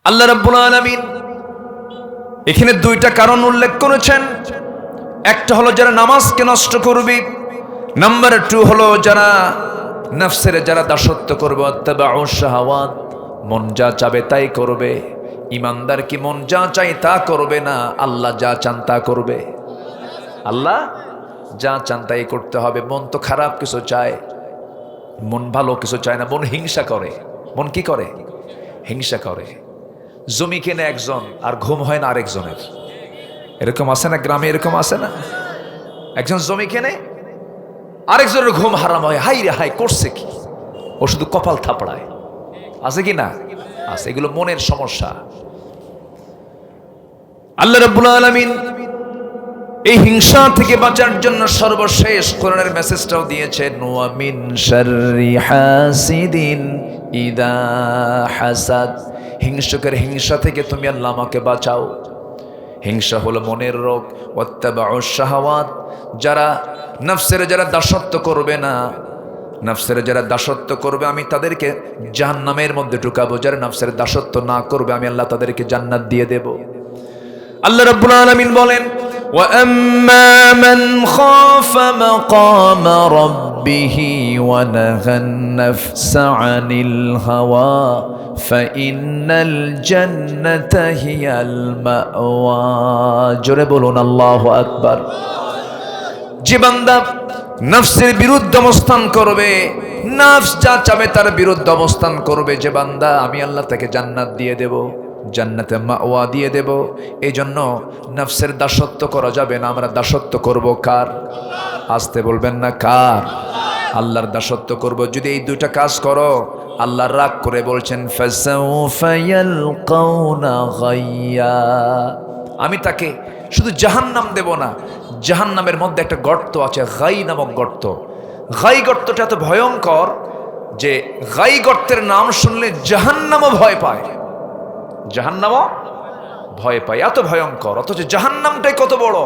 আল্লাহ রাব্বুল আলামিন এখানে দুইটা কারণ উল্লেখ করেছেন। একটা হলো যারা নামাজকে নষ্ট করবে, নাম্বার 2 হলো যারা নফসের যারা দাসত্ব করবে, আত্তাবাউ শাহাওয়াত, মন যা চাবে তাই করবে। ইমানদার কি মন যা চাই তা করবে না, আল্লাহ যা চান তা করবে। আল্লাহ যা চান তাই করতে হবে। মন তো খারাপ কিছু চায়, মন ভালো কিছু চায় না, মন হিংসা করে। মন কি করে? হিংসা করে। জমি কেনে একজন আর ঘুম হয় না আরেকজনের, এরকম আছে না গ্রামে? এরকম আছে না? একজন জমি কেনে আরেকজনের ঘুম হারাম হয়, হাই রে হাই করছে কি, ও শুধু কপাল থাপড়ায়। আছে কি না? আছে। এগুলো মনের সমস্যা। আল্লাহ রাব্বুল আলামিন এই হিংসা থেকে বাঁচার জন্য সর্বশেষ কোরআনের মেসেজটাও দিয়েছেন, ওয়া মিন শাররি হাসিদিন ইদা হাসাদ। হিংসুকের হিংসা থেকে তুমি আল্লাহ আমাকে বাঁচাও। হিংসা হলো মনের রোগ। ওয়াত্তাবাউ শাহাওয়াত, যারা নফসের যারা দাসত্ব করবে না, নফসের যারা দাসত্ব করবে আমি তাদেরকে জাহান্নামের মধ্যে ঢুকাবো। যারা নফসের দাসত্ব না করবে আমি আল্লাহ তাদেরকে জান্নাত দিয়ে দেব। আল্লাহ রাব্বুল আলামিন বলেন, ওয়া আম্মা মান খাফা মাকামা রাব্বিহি ওয়া নাহান নাফসা আনিল হাওয়া ফাইন্নাল জান্নাতা হিয়াল মাওয়া। জোরে বলুন আল্লাহু আকবার। যে বান্দা নফসের বিরুদ্ধে অবস্থান করবে, নফস যা চাবে তার বিরুদ্ধে অবস্থান করবে, যে বান্দা আমি আল্লাহ তাকে জান্নাত দিয়ে দেব, জান্নাতে মাওয়া দিয়ে দেব। এই জন্য নফসের দাসত্ব করা যাবে না। আমরা দাসত্ব করব কার? আসতে বলবেন না, কার? আল্লাহর দাসত্ব করব। যদি এই দুইটা কাজ করো, আল্লাহ রাগ করে বলছেন ফাসাউফা ইয়ালকাউনা গাইয়া, আমি তাকে শুধু জাহান্নাম দেব না, জাহান্নামের মধ্যে একটা গর্ত আছে, গাই নামক গর্ত। গাই গর্তটা এত ভয়ঙ্কর যে গাই গর্তের নাম শুনলে জাহান্নামও ভয় পায়। জাহান্নামও ভয় পায়, এত ভয়ঙ্কর। অথচ জাহান্নামটাই কত বড়।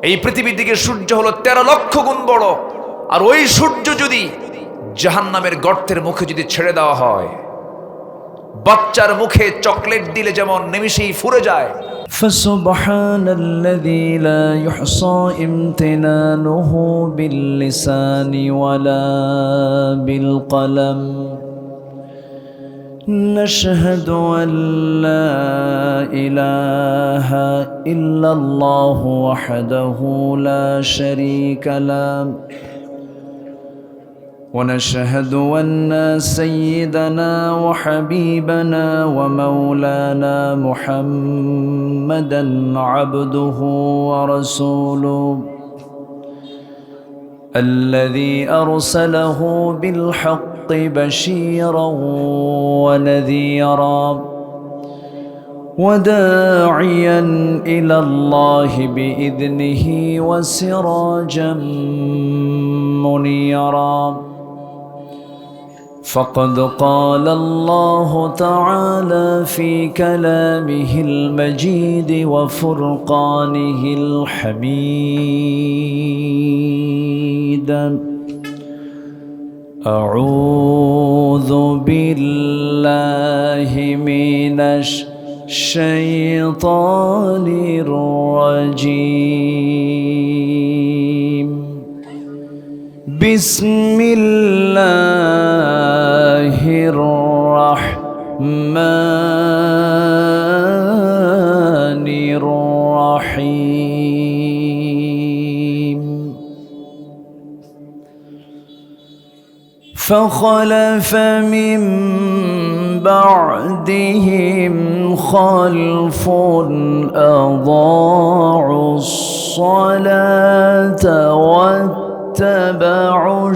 এই পৃথিবীর দিকে সূর্য হলো 13 লক্ষ গুণ বড়। আর ওই সূর্য যদি জাহান্নামের গর্তের মুখে যদি ছেড়ে দেওয়া হয়, বাচ্চার মুখে চকলেট দিলে যেমন নিমিষেই ফুরে যায়। فسبحان الذي لا يحصى امتنانه باللسان ولا بالقلم نشهد أن لا إله إلا الله وحده لا شريك له ونشهد أن سيدنا وحبيبنا ومولانا محمدا عبده ورسوله الذي أرسله بالحق بشيرا ونذيرا وداعيا إلى الله بإذنه وسراجا منيرا. فقد قال الله تعالى في كلامه المجيد وفرقانه الحميد: أعوذ بالله من الشيطان الرجيم. بسم الله الرحمن الرحيم. فخلف من بعدهم خلف أضاعوا الصلاة واتبعوا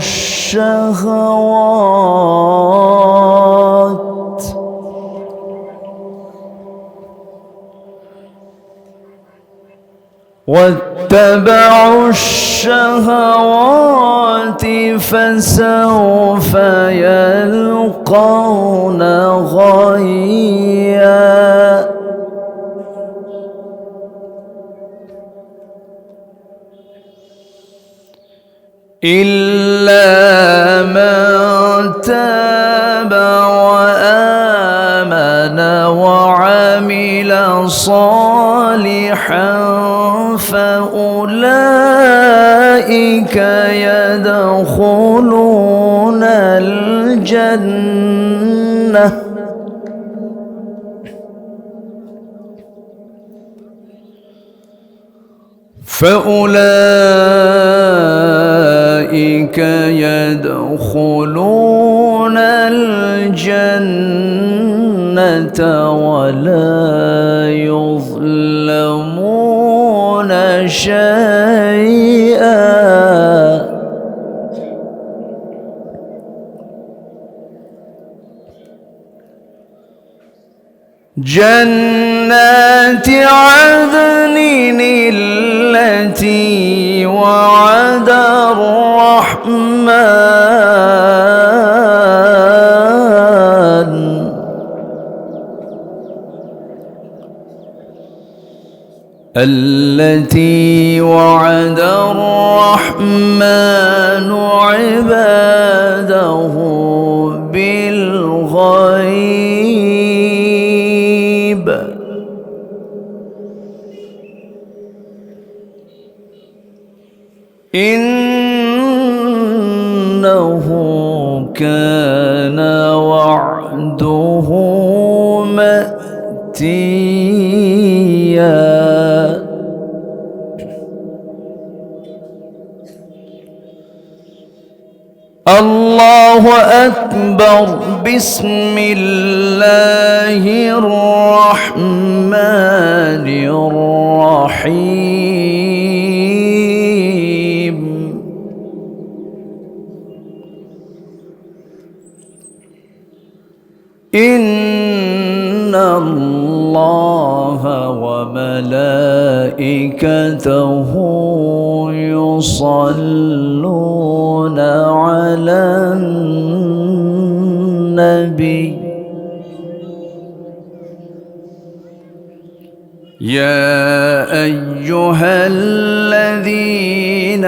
الشهوات فسوف يلقون غيا. إلا من تاب وآمن وعمل صالحا فأولئك يدخلون الجنة فأولئك يدخلون الجنة ولا يظلمون شيئا جنات عدن التي وعد الرحمن التي وعد الرحمن عباده بالغيب إنه كان وعده مأتيا الله أكبر بسم الله الرحمن الرحيم إن الله وملائكته يصلون على النبي يا أيها الذين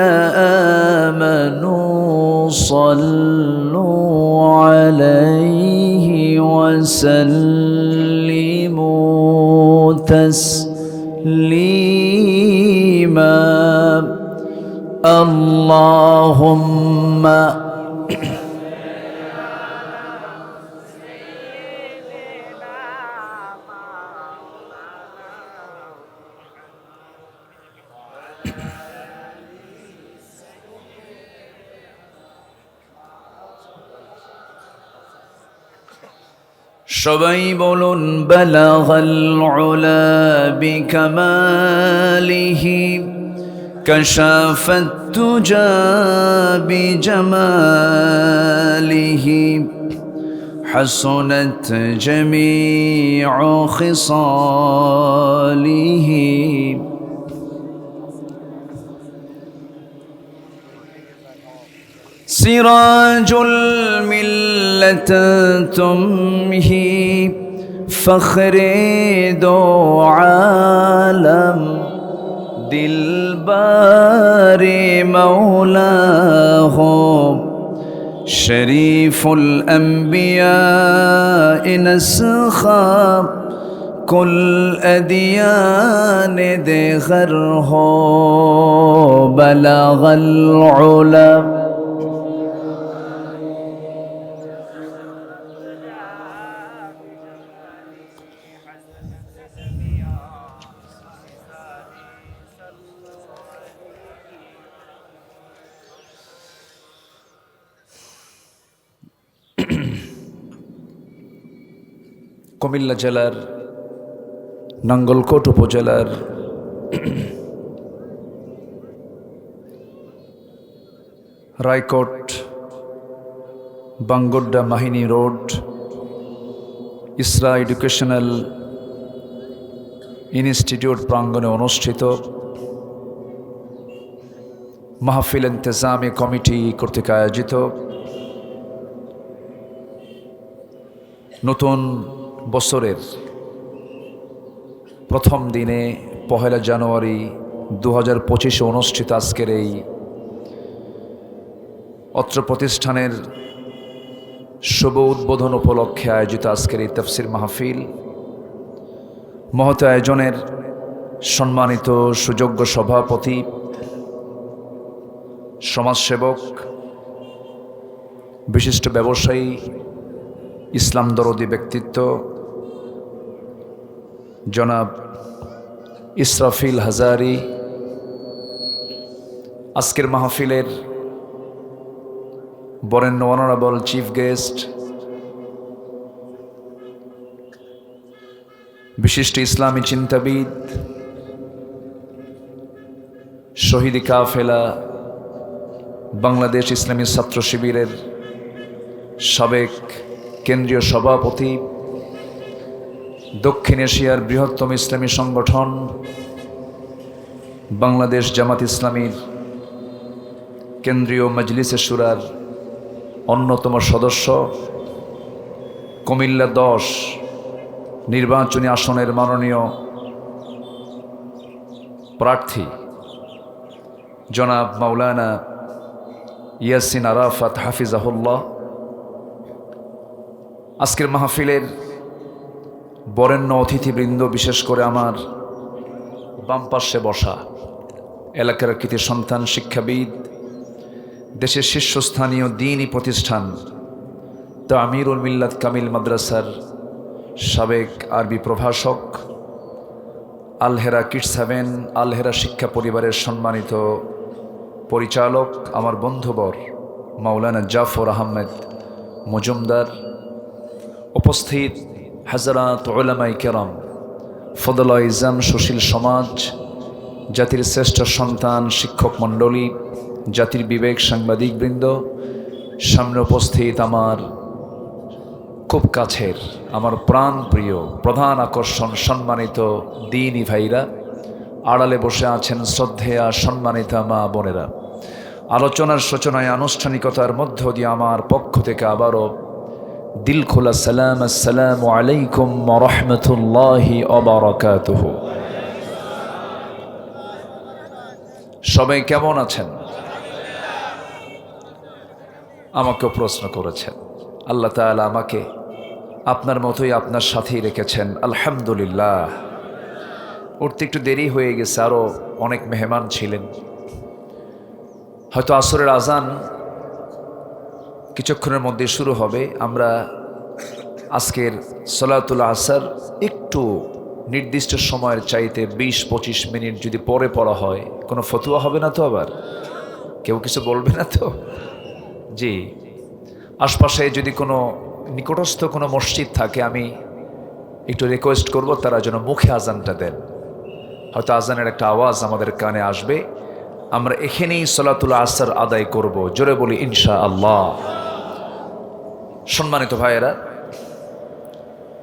آمنوا صلوا عليه وسلموا تسليما اللهم সবাই বলুন বালাগাল উলা বিকামালিহি কাশাফাত তুজা বিজামালিহি হাসনাত জামিউ খিসালিহি سراج الملة تمهي فخر دو عالم دلبار مولاه شريف الأنبياء نسخا كل أديان دغره بلغ العلا কুমিল্লা জেলার নাঙ্গলকোট উপজেলার রায়কোট বাঙ্গোড্ডা মাহিনী রোড ইসরা এডুকেশনাল ইনস্টিটিউট প্রাঙ্গণে অনুষ্ঠিত মাহফিল ইন্তেজামি কমিটি কর্তৃক আয়োজিত নতুন বছরের প্রথম দিনে ১ জানুয়ারি ২০২৫ অনুষ্ঠিত আজকের এই অত্র প্রতিষ্ঠানের শুভ উদ্বোধন উপলক্ষে আয়োজিত আজকের এই তাফসির মাহফিল মহৎ আয়োজনের সম্মানিত সুযোগ্য সভাপতি, সমাজসেবক, বিশিষ্ট ব্যবসায়ী, ইসলাম দরদি ব্যক্তিত্ব জনাব ইসরাফিল হাজারি, আজকের মাহফিলের বরেণ্য অনারেবল চিফ গেস্ট, বিশিষ্ট ইসলামী চিন্তাবিদ, শহীদ কাফেলা বাংলাদেশ ইসলামী ছাত্র শিবিরের সাবেক কেন্দ্রীয় সভাপতি, দক্ষিণ এশিয়ার বৃহত্তম ইসলামী সংগঠন বাংলাদেশ জামাত ইসলামীর কেন্দ্রীয় মজলিসে শুরার অন্যতম সদস্য, কুমিল্লা 10 নির্বাচনী আসনের মাননীয় প্রার্থী জনাব মাওলানা ইয়াসিন আরাফাত হাফিজাহুল্লাহ, আজকের মাহফিলের বরেণ্য অতিথিবৃন্দ, বিশেষ করে আমার বাম পাশে বসা এলাকার কৃতি সন্তান, শিক্ষাবিদ, দেশের শীর্ষস্থানীয় দ্বীনি প্রতিষ্ঠান তামিরুল মিল্লাত কামিল মাদ্রাসার সাবেক আরবি প্রভাষক, আলহেরা কিডস হেভেন, আলহেরা শিক্ষা পরিবারের সম্মানিত পরিচালক, আমার বন্ধুবর মাওলানা জাফর আহমেদ মজুমদার, উপস্থিত হাজরাত উলামায়ে কেরাম, ফদলায়ে ইজাম, সুশীল সমাজ, জাতির শ্রেষ্ঠ সন্তান, শিক্ষক মণ্ডলী, জাতির বিবেক, সাংবাদিকবৃন্দ, সামনে উপস্থিত আমার খুব কাছের, আমার প্রাণ প্রিয়, প্রধান আকর্ষণ সম্মানিত দ্বীনি ভাইরা, আড়ালে বসে আছেন শ্রদ্ধেয়া সম্মানিতা মা বোনেরা, আলোচনার সূচনায় আনুষ্ঠানিকতার মধ্য দিয়ে আমার পক্ষ থেকে আবারও দিল খোলা সালাম, আসসালামু আলাইকুম ওয়া রাহমাতুল্লাহি ওয়া বারাকাতুহু। সবাই কেমন আছেন? আমাকেও প্রশ্ন করেছেন। আল্লাহ তাআলা আমাকে আপনার মতোই আপনার সাথেই রেখেছেন, আলহামদুলিল্লাহ। উঠতে একটু দেরি হয়ে গেছে, আরও অনেক মেহমান ছিলেন। হয়তো আসরের আজান কিছুক্ষণের মধ্যে শুরু হবে। আমরা আজকের সলাতুল আসর একটু নির্দিষ্ট সময়ের চাইতে 20-25 মিনিট যদি পরে পড়া হয়, কোনো ফতুয়া হবে না তো? আবার কেউ কিছু বলবে না তো? জি, আশপাশে যদি কোনো নিকটস্থ কোনো মসজিদ থাকে, আমি একটু রিকোয়েস্ট করব তারা যেন মুখে আজানটা দেন। হয়তো আজানের একটা আওয়াজ আমাদের কানে আসবে, আমরা এখানেই সলাতুল আসর আদায় করব। জোরে বলি ইনশাআল্লাহ। সম্মানিত ভাইয়েরা,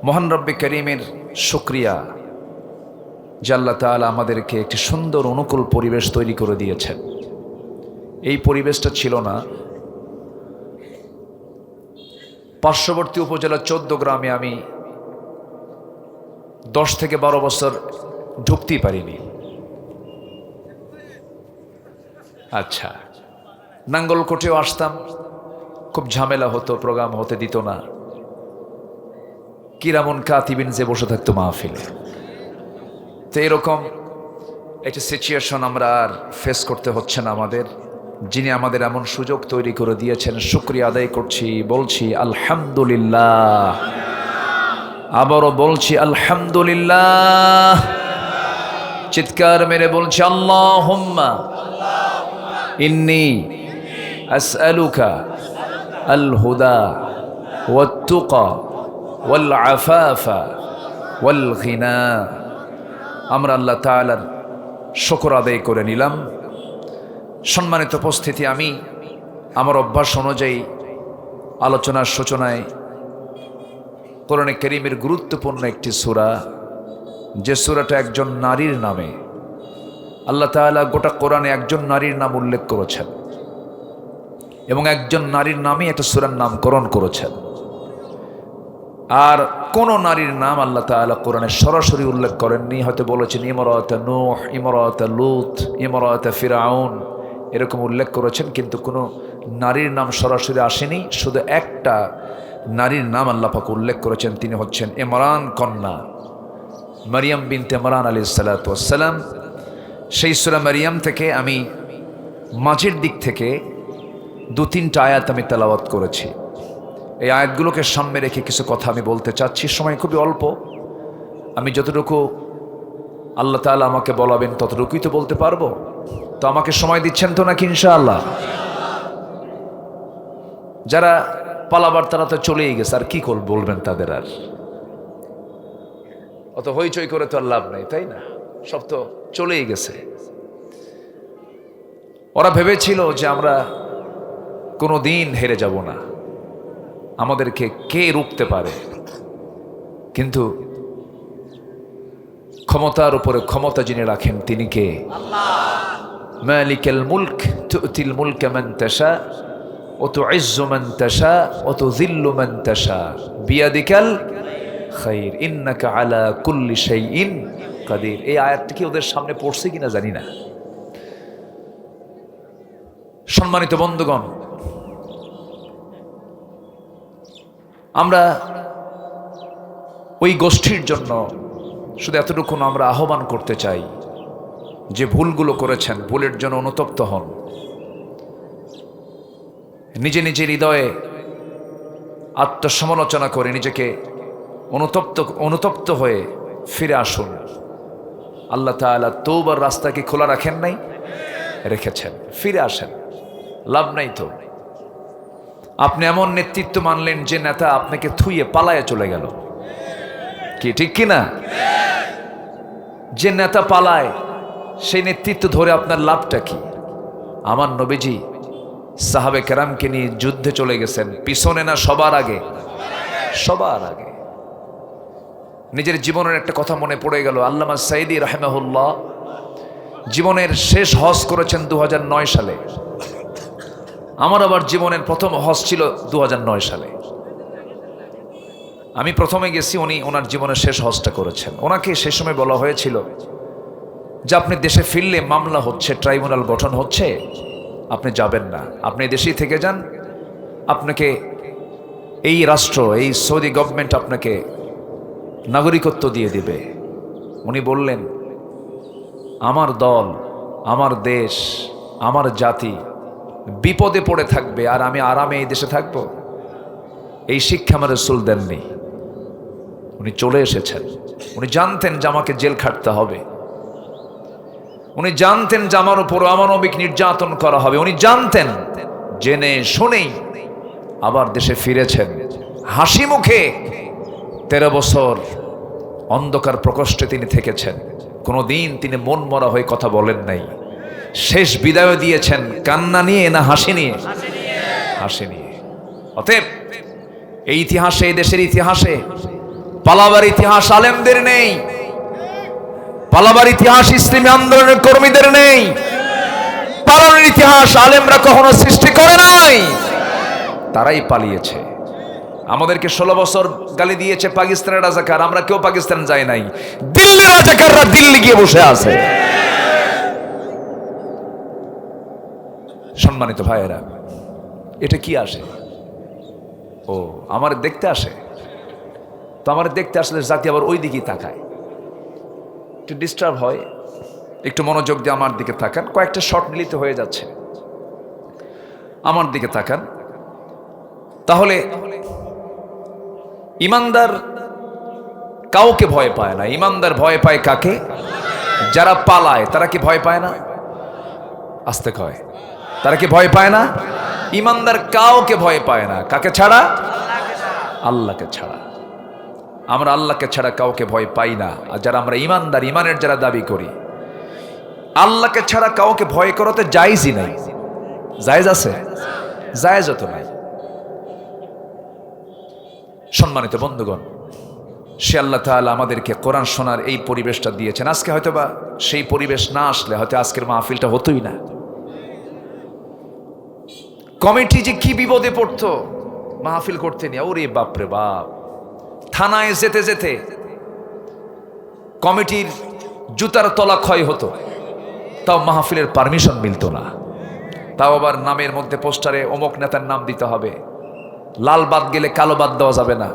মহান রব্বে করিমের শুকরিয়া যে আল্লাহ তাআলা আমাদেরকে একটি সুন্দর অনুকূল পরিবেশ তৈরি করে দিয়েছেন। এই পরিবেশটা ছিল না। পার্শ্ববর্তী উপজেলা 14 গ্রামে আমি 10 থেকে 12 বছর ঢুকতেই পারিনি। আচ্ছা, নাঙ্গলকোটেও আসতাম, খুব ঝামেলা হতো, প্রোগ্রাম হতে দিত না। কিরামুন কাতিবিন যে বসে থাকতো মাহফিলে। তো এরকম একটা সিচুয়েশন আমরা আর ফেস করতে হচ্ছে না আমাদের। যিনি আমাদের এমন সুযোগ তৈরি করে দিয়েছেন, শুকরিয়া আদায় করছি, বলছি আলহামদুলিল্লাহ। আবারও বলছি আলহামদুলিল্লাহ। চিৎকার মেরে বলছি আল্লাহুম্মা ইন্নী আসআলুকা আল হুদা ওয়াত তুকা ওয়াল আফাফা ওয়াল গিনা। আমরা আল্লাহ তাআলার শুকর আদায় করে নিলাম। সম্মানিত উপস্থিতি, আমি আমার অভ্যাস অনুযায়ী আলোচনার সূচনায় কোরআনে কারীমের গুরুত্বপূর্ণ একটি সূরা, যে সূরাটা একজন নারীর নামে, আল্লাহ তাআলা গোটা কোরআনে একজন নারীর নাম উল্লেখ করেছেন এবং একজন নারীর নামে একটা সূরার নামকরণ করেছেন। আর কোন নারীর নাম আল্লাহ তাআলা কোরআনে সরাসরি উল্লেখ করেননি। হয়তো বলেছেন ইমরাত নূহ, ইমরাত লূত, ইমরাত ফিরআউন, এরকম উল্লেখ করেছেন, কিন্তু কোনো নারীর নাম সরাসরি আসেনি। শুধু একটা নারীর নাম আল্লাহ পাক উল্লেখ করেছেন, তিনি হচ্ছেন ইমরান কন্যা মারিয়াম বিনতে ইমরান আলাইহিস সালাতু ওয়াস সালাম। সেই সূরা মারিয়াম থেকে আমি মাঝের দিক থেকে 2-3টা আয়াত আমি তেলাওয়াত করেছি। এই আয়াতগুলোকে সামনে রেখে কিছু কথা আমি বলতে চাচ্ছি। সময় খুবই অল্প, আমি যতটুকু আল্লাহ তাআলা আমাকে বলাবেন ততটুকুই তো বলতে পারবো। তো আমাকে সময় দিচ্ছেন তো নাকি ইনশাআল্লাহ? যারা পালাবার তারা তো চলেই গেছে, আর কি বলবেন তাদের? আর অত হইচই করে তো আর লাভ নাই, তাই না? সব তো চলেই গেছে। ওরা ভেবেছিল যে আমরা কোনো দিন হেরে যাব না, আমাদেরকে কে রুখতে পারে। কিন্তু ক্ষমতার উপরে ক্ষমতা যিনি রাখেন তিনি কে? মালিকাল মুলক তুতিল মুলকা মান তাশা ওয়া তুইজ্জু মান তাশা ওয়া তুযিল্লু মান তাশা বিয়াদিকাল খাইর ইন্নাকা আলা কুল্লি শাইইন কাদির। এই আয়াতটা কি ওদের সামনে পড়ছে কিনা জানি না। সম্মানিত বন্ধুগণ, আমরা ওই গোষ্ঠীর জন্য শুধু এতটুকু আমরা আহ্বান করতে চাই যে ভুলগুলো করেছেন, ভুলের জন্য অনুতপ্ত হন। নিজে নিজের হৃদয়ে আত্মসমালোচনা করে নিজেকে অনুতপ্ত হয়ে ফিরে আসুন। আল্লাহ তাআলা তওবার রাস্তা কি খোলা রাখেন নাই? রেখেছেন। ফিরে আসেন, লাভ নাই তো। আপনি এমন নেতৃত্ব মানলেন যে নেতা আপনাকে থুইয়ে পালায়ে চলে গেল, কি ঠিক কিনা? যে নেতা পালায় সেই নেতৃত্ব ধরে আপনার লাভটা কি? আমার নবীজি সাহাবে কেরামকে নিয়ে যুদ্ধে চলে গেছেন, পিছনে না সবার আগে? সবার আগে। নিজের জীবনের একটা কথা মনে পড়ে গেল। আল্লামা সাইদি রাহিমাহুল্লাহ জীবনের শেষ হজ করেছেন 2009 সালে। আমার আবার জীবনের প্রথম হজ ছিল 2009 সালে। আমি প্রথমে গেছি, উনি ওনার জীবনের শেষ হজটা করেছেন। ওনাকে সে সময় বলা হয়েছিল যে আপনি দেশে ফিরলে মামলা হচ্ছে, ট্রাইব্যুনাল গঠন হচ্ছে, আপনি যাবেন না, আপনি দেশেই থেকে যান, আপনাকে এই রাষ্ট্র, এই সৌদি গভর্নমেন্ট আপনাকে নাগরিকত্ব দিয়ে দিবে। উনি বললেন আমার দল, আমার দেশ, আমার জাতি বিপদে পড়ে থাকবে আর আমি আরামে এই দেশে থাকব? এই শিক্ষা আমার রাসূল দেননি। উনি চলে এসেছেন। উনি জানতেন যে আমাকে জেল খাটতে হবে, উনি জানতেন যে আমার উপর অমানবিক নির্যাতন করা হবে, উনি জানতেন। জেনে শুনেই আবার দেশে ফিরেছেন হাসি মুখে। 13 বছর অন্ধকার প্রকোষ্ঠে তিনি থেকেছেন, কোনোদিন তিনি মন মরা হয়ে কথা বলেন নাই। শেষ বিদায় দিয়েছেন কান্না নিয়ে না হাসি নিয়ে? হাসি নিয়ে। অতএব এই ইতিহাসে, এই দেশের ইতিহাসে পালাবার ইতিহাস আলেমদের নেই, পালাবার ইতিহাস ইসলামী আন্দোলনের কর্মীদের নেই, পালানোর ইতিহাস আলেমরা কখনো সৃষ্টি করে নাই, তারাই পালিয়েছে। আমাদেরকে 16 বছর গালি দিয়েছে পাকিস্তানের রাজাকার, আমরা কেউ পাকিস্তান যাই নাই। দিল্লির রাজাকাররা দিল্লি গিয়ে বসে আছে। সম্মানিত ভাইয়েরা, এটা কি আসে? ও আমার দেখতে আসে। তো আমার দেখতে আসলে জাতি আবার ওই দিকেই তাকায়, একটু ডিস্টার্ব হয়। একটু মনোযোগ দিয়ে আমার দিকে তাকান, কয়েকটা শট মিলিত হয়ে যাচ্ছে, আমার দিকে তাকান। তাহলে ইমানদার কাউকে ভয় পায় না। ইমানদার ভয় পায় কাকে? যারা পালায়। তারা কি ভয় পায় না? আস্তে কয়, তারা কি ভয় পায় না? ইমানদার কাউকে ভয় পায় না। কাকে ছাড়া? আল্লাহকে ছাড়া। আমরা আল্লাহকে ছাড়া কাউকে ভয় পাই না। আর যারা আমরা ইমানদার, ইমানের যারা দাবি করি, আল্লাহকে ছাড়া কাউকে ভয় করাতে জায়েজই নাই। জায়েজ আছে? জায়েজও তো নাই। সম্মানিত বন্ধুগণ, সে আল্লাহ তাআলা আমাদেরকে কোরআন শোনার এই পরিবেশটা দিয়েছেন। আজকে হয়তোবা সেই পরিবেশ না আসলে হয়তো আজকের মাহফিলটা হতোই না। কমিটি যে কি বিপদে পড়তো মাহফিল করতে নিয়ে, ওরে বাপরে বাপ। থানায় যেতে যেতে কমিটির জুতার তলা ক্ষয় হতো, তাও মাহফিলের পারমিশন মিলতো না। তাও আবার নামের মধ্যে পোস্টারে অমুক নেতার নাম দিতে হবে। লাল বাদ গেলে কালো বাদ দেওয়া যাবে না,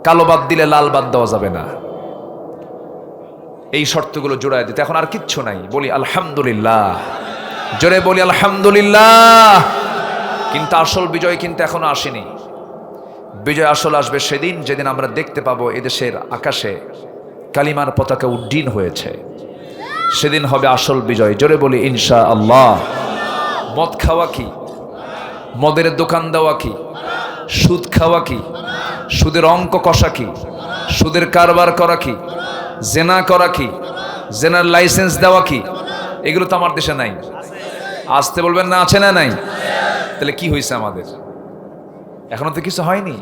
কালো বাদ দিলে লাল বাদ দেওয়া যাবে না। এই শর্তগুলো জোড়ায় দিতে। এখন আর কিচ্ছু নাই, বলি আলহামদুলিল্লাহ, জোরে বলি আলহামদুলিল্লাহ। কিন্তু আসল বিজয় কিন্তু এখনো আসেনি। বিজয় আসল আসবে সেদিন যেদিন আমরা দেখতে পাবো এদেশের আকাশে কালিমার পতাকা উড্ডীন হয়েছে, সেদিন হবে আসল বিজয়। জোরে বলি ইনশাআল্লাহ। মদ খাওয়া কি, মদের দোকান দেওয়া কি, সুদ খাওয়া কি, সুদের অঙ্ক কষা কি, সুদের কারবার করা কি, জেনা করা কি, জেনার লাইসেন্স দেওয়া কি, এগুলো তো আমার দেশে নাই। আসতে বলবেন না, আছে না নাই? তাহলে কি হয়েছে আমাদের? এখনো তো কিছু হয়নি,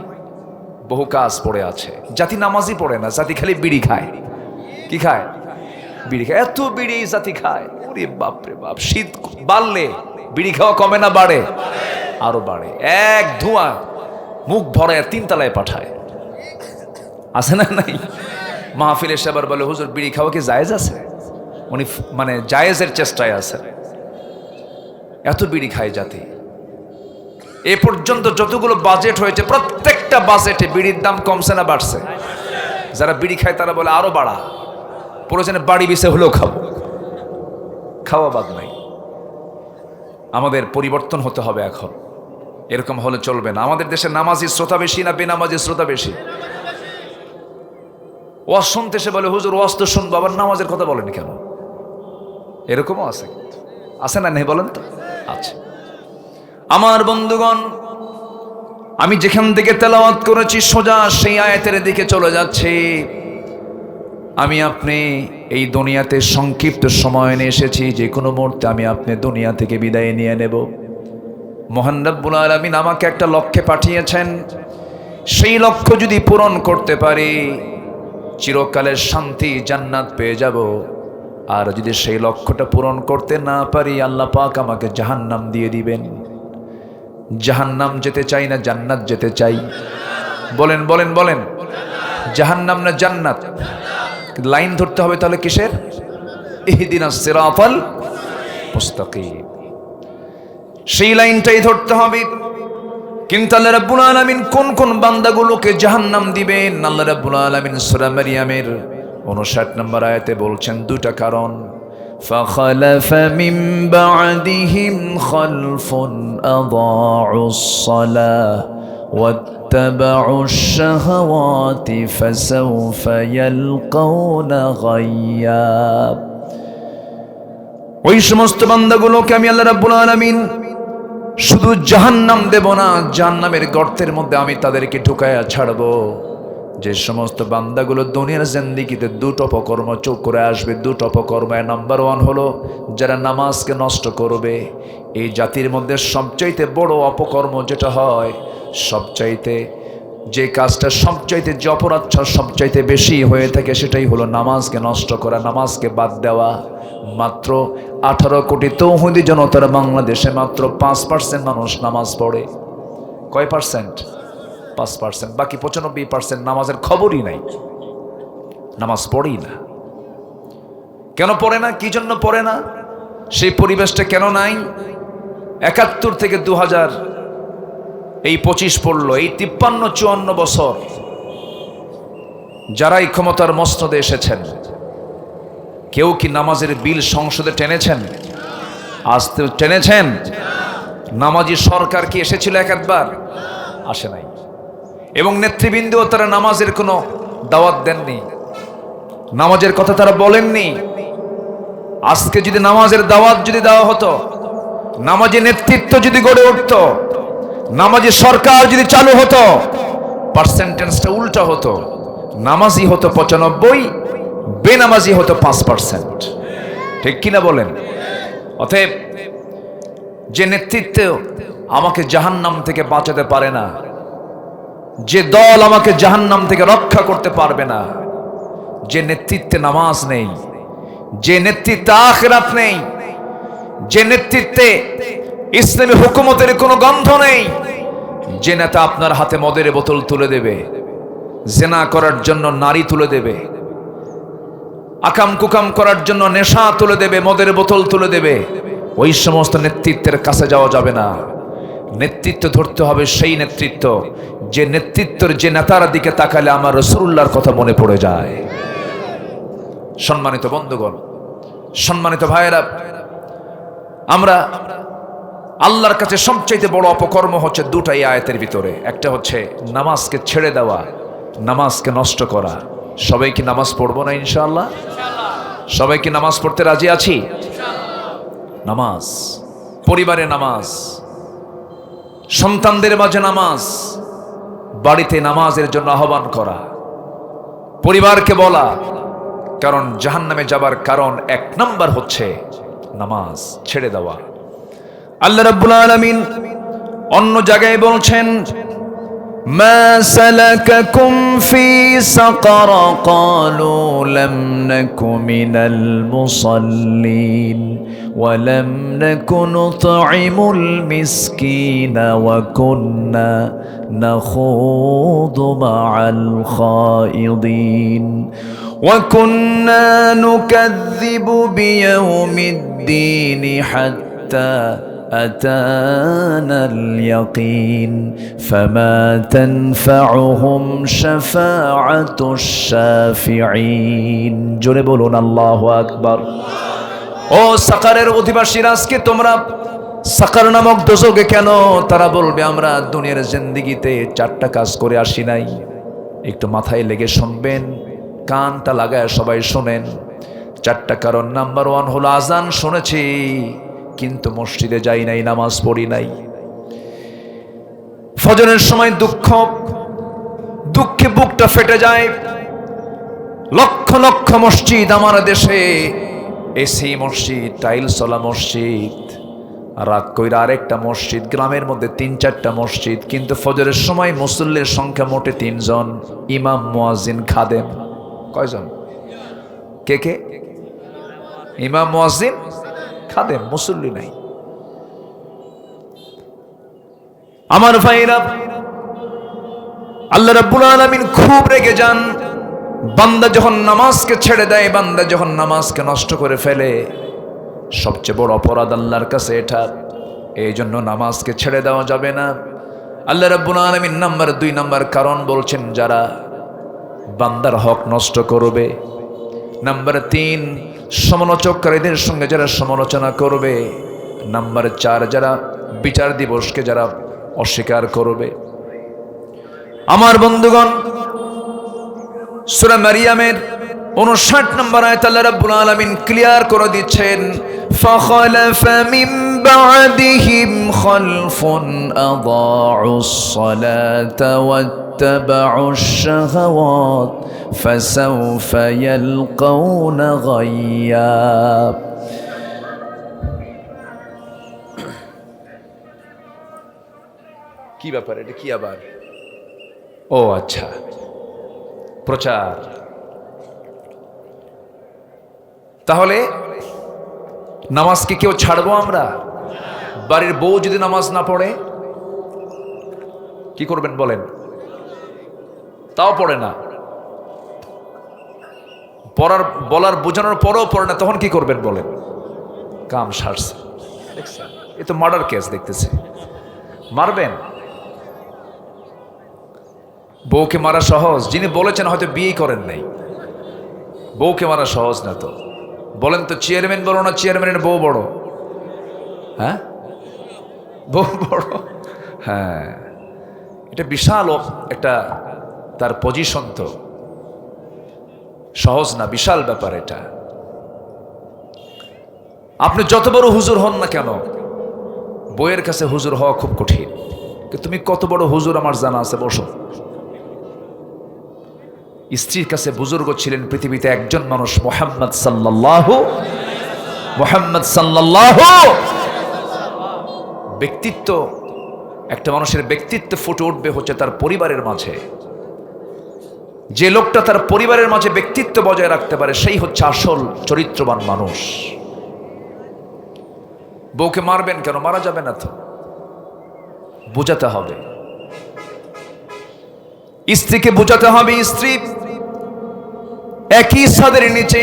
বহু কাজ পড়ে আছে। জাতি নামাজই পড়ে না, জাতি খালি বিড়ি খায়। কি খায়? বিড়ি খায়। এত বিড়ি জাতি খায়, ওরে বাপরে বাপ। শীত বাড়লে বিড়ি খাওয়া কমে না বাড়ে? আরো বাড়ে। এক ধোঁয়া মুখ ভরায় 3 তলায় পাঠায়। আছে না নাই? মাহফিলে এসে আবার বলে, হুজুর বিড়ি খাওয়া কি জায়েজ আছে? উনি মানে জায়েজের চেষ্টায় আছে। এত বিড়ি খায় জাতি। এ পর্যন্ত যতগুলো বাজেট হয়েছে প্রত্যেকটা বাজেটে বিড়ির দাম কমছে না বাড়ছে? যারা বিড়ি খায় তারা বলে আরো বাড়া, প্রয়োজনে বাড়ি বিছে হলেও খাবো। খাওয়া বাদ নাই। আমাদের পরিবর্তন হতে হবে এখন। এরকম হলে চলবে না। আমাদের দেশে নামাজি শ্রোতা বেশি না বেনামাজি শ্রোতা বেশি? ওয়াজ শুনতে এসে বলে, হুজুর ওয়াজ তো শুনবো, আবার নামাজের কথা বলেনি কেন? এরকমও আছে, আছে না নেই বলেন তো? আচ্ছা আমার বন্ধুগণ, আমি যেখান থেকে তেলাওয়াত করেছি সোজা সেই আয়াতের দিকে চলে যাচ্ছি। আমি আপনি এই দুনিয়াতে সংক্ষিপ্ত সময় নিয়ে এসেছি, যে কোনো মুহূর্তে আমি আপনি দুনিয়া থেকে বিদায় নিয়ে নেব। মহান রব্বুল আলামিন আমাকে একটা লক্ষ্যে পাঠিয়েছেন। সেই লক্ষ্য যদি পূরণ করতে পারি চিরকালের শান্তি জান্নাত পেয়ে যাব। আর যদি সেই লক্ষ্যটা পূরণ করতে না পারি আল্লাহ পাক আমাকে জাহান্নাম দিয়ে দিবেন। জাহান্নাম যেতে চাই না জান্নাত যেতে চাই? বলেন বলেন বলেন, জাহান্নাম না জান্নাত? লাইন ধরতে হবে তাহলে কিসের? ইহদিনাস সিরাতাল মুস্তাকিম, সেই লাইনটাই ধরতে হবে। কিন্তু আল্লাহ রাব্বুল আলামিন কোন কোন বান্দাগুলোকে জাহান্নাম দিবেন আল্লাহ রাব্বুল আলামিন সূরা মারইয়ামের 59 নম্বর আয়াতে বলছেন 2টা কারণ। فخلف من بعدهم خلف أضاعوا الصلاة واتبعوا الشهوات فسوف يلقون غيا। ওই সমস্ত বান্দাগুলোকে আমি আল্লাহ রাব্বুল আলামিন শুধু জাহান্নাম দেব না, জাহান্নামের গর্তের মধ্যে আমি তাদেরকে ঢুকায়া ছাড়বো। যে সমস্ত বান্দাগুলো দুনিয়ার জিন্দেগিতে 2টো অপকর্ম চোখ করে আসবে, 2টো অপকর্ম। নাম্বার 1 হলো যারা নামাজকে নষ্ট করবে। এই জাতির মধ্যে সবচাইতে বড় অপকর্ম যেটা হয়, সবচাইতে যে কাজটা সবচাইতে যে অপরাধ সবচাইতে বেশি হয়ে থাকে সেটাই হলো নামাজকে নষ্ট করা, নামাজকে বাদ দেওয়া। মাত্র 18 কোটি তৌহিদি জনতার বাংলাদেশে মাত্র 5% মানুষ নামাজ পড়ে। কয় পার্সেন্ট? 5%। বাকি 95% নামাজের খবরই নাই, নামাজ পড়েই না। কেন পড়ে না? কি জন্য পড়ে না? সেই পরিবেশটা কেন নাই? 71 থেকে 2000 এই 25 পড়লো, এই 53-54 বছর যারাই ক্ষমতার মসনদে এসেছেন, কেউ কি নামাজের বিল সংসদে টেনেছেন? আসতে টেনেছেন? নামাজি সরকার কি এসেছিল একবার? আসে নাই। এবং নেতৃবৃন্দও তারা নামাজের কোনো দাওয়াত দেননি, নামাজের কথা তারা বলেননি। আজকে যদি নামাজের দাওয়াত যদি দেওয়া হতো, নামাজি নেতৃত্ব যদি গড়ে উঠত, নামাজি সরকার যদি চালু হতো, পার্সেন্টেজটা উল্টা হতো। নামাজি হতো 95, বেনামাজি হতো 5%। ঠিক কিনা বলেন? অতএব যে নেতৃত্ব আমাকে জাহান্নাম থেকে বাঁচাতে পারে না, যে দল আমাকে জাহান্নাম থেকে রক্ষা করতে পারবে না, যে নেতৃত্বে নামাজ নেই, যে নেতৃত্বে আখিরাত নেই, যে নেতৃত্বে ইসলামী হুকুমতের কোনো গন্ধ নেই, যে নেতা আপনার হাতে মদের বোতল তুলে দেবে, জেনা করার জন্য নারী তুলে দেবে, আকাম কুকাম করার জন্য নেশা তুলে দেবে, মদের বোতল তুলে দেবে, ওই সমস্ত নেতৃত্বের কাছে যাওয়া যাবে না। নেতৃত্ব ধরতে হবে সেই নেতৃত্ব, যে নেতৃত্বের যে নেতার দিকে তাকালে আমার রাসূলুল্লাহর কথা মনে পড়ে যায়। সম্মানিত বন্ধুগণ, সম্মানিত ভাইয়েরা, আমরা আল্লাহর কাছে সবচাইতে বড় অপকর্ম হচ্ছে দুটাই আয়াতের ভিতরে। একটা হচ্ছে নামাজকে ছেড়ে দেওয়া, নামাজকে নষ্ট করা। সবাই কি নামাজ পড়বো না ইনশাআল্লাহ? সবাই কি নামাজ পড়তে রাজি আছি? নামাজ, পরিবারে নামাজ, সন্তানদের মাঝে নামাজ, বাড়িতে নামাজের জন্য আহ্বান করা, পরিবারকে বলা। কারণ জাহান্নামে যাবার কারণ 1 নাম্বার হচ্ছে নামাজ ছেড়ে দেওয়া। আল্লাহ রাব্বুল আলামিন অন্য জায়গায় বলছেন, মা সালাকাকুম ফি সাকার ক্বালু লাম নাকু মিনাল মুসাল্লিন ওয়া লাম নাকু নুতঈমুল মিসকিনা ওয়া কুন্না নাখুদু মাআল খায়িদিন ওয়া কুন্না নুকাযযিবু বিয়াউমিদ্দিন হাত্তা أتانا اليقين فما تنفعهم شفاعة الشافعين জোরে বলুন আল্লাহু আকবার। ও সাকারের অধিবাসীরা, আজকে তোমরা সাকার নামক দোজখে কেন? তারা বলবে আমরা দুনিয়ার জিন্দেগিতে 4টা কাজ করে আসি নাই। একটু মাথায় লেগে শুনবেন, কানটা লাগায় সবাই শোনেন। 4টা কারণ। নাম্বার 1 হলো আজান শুনেছি কিন্তু মসজিদে যাই নাই, নামাজ পড়ি নাই। ফজরের সময় দুঃখে বুকটা ফেটে যায়। লক্ষ লক্ষ মসজিদ আমার দেশে, এসি মসজিদ, টাইলসওয়ালা মসজিদ, রাগ কইরা আরেকটা মসজিদ, গ্রামের মধ্যে 3-4টা মসজিদ, কিন্তু ফজরের সময় মুসল্লির সংখ্যা মোটে 3 জন, ইমাম, মুয়াজ্জিন, খাদেম। কয়জন? কে কে? ইমাম, মুয়াজ্জিন, খাদেম, মুসল্লি নাই। আমার ভাইরা, আল্লাহ রাব্বুল আলামিন খুব রেগে যান বান্দা যখন নামাজকে ছেড়ে দেয়, বান্দা যখন নামাজকে নষ্ট করে ফেলে। সবচেয়ে বড় অপরাধ আল্লাহর কাছে এটা। এই জন্য নামাজকে ছেড়ে দেওয়া যাবে না। আল্লাহ রাব্বুল আলামিন নাম্বার 2 নাম্বার কারণ বলছেন, যারা বান্দার হক নষ্ট করবে। নাম্বার 3, সমালোচককারীদের সঙ্গে যারা সমালোচনা করবে। নাম্বার 4, যারা বিচার দিবসকে যারা অস্বীকার করবে। আমার বন্ধুগণ, সূরা মারিয়ামের 59 নম্বর আয়াত আল্লাহ রাব্বুল আলামিন ক্লিয়ার করে দিচ্ছেন, ফাখালাফা মিন বা'দিহিম খালফুন আদাউস সালাতা ওয়াত্তাবাউশ শাহাওয়াত ফাসাউফা ইয়ালকাউনা গায়্যা। কি ব্যাপার এটা? কি আবার? ও আচ্ছা, প্রচার। তাহলে নামাজ কি কেউ ছাড়বো আমরা? বাড়ির বউ যদি নামাজ না পড়ে কি করবেন বলেন? তাও পড়ে না, বলার বোঝানোর পরেও পড়ে না, তখন কি করবেন বলেন? কাম সারছে। এ তো মার্ডার কেস দেখতেছে। মারবেন? বউকে মারা সহজ? যিনি বলেছেন হয়তো বিয়ে করেন নাই। বউকে মারা সহজ না তো। বলেন তো, চেয়ারম্যান বড় না চেয়ারম্যানের বউ বড়? হ্যাঁ, বউ বড়। হ্যাঁ, এটা বিশাল একটা তার পজিশন, তো সহজ না, বিশাল ব্যাপার এটা। আপনি যত বড় হুজুর হন না কেন, বউয়ের কাছে হুজুর হওয়া খুব কঠিন। তুমি কত বড় হুজুর আমার জানা আছে, বসো। স্ত্রীর কাছে বুজুর্গ ছিলেন পৃথিবীতে একজন মানুষ, মুহাম্মদ সাল্লাল্লাহু। ব্যক্তিত্ব, একটা মানুষের ব্যক্তিত্ব ফুটে উঠবে হচ্ছে তার পরিবারের মাঝে। যে লোকটা তার পরিবারের মাঝে ব্যক্তিত্ব বজায় রাখতে পারে, সেই হচ্ছে আসল চরিত্রবান মানুষ। বউকে মারবেন কেন? মারা যাবে না তো, বুঝাতে হবে। স্ত্রীকে বুঝাতে হবে, স্ত্রী একই ছাদের নিচে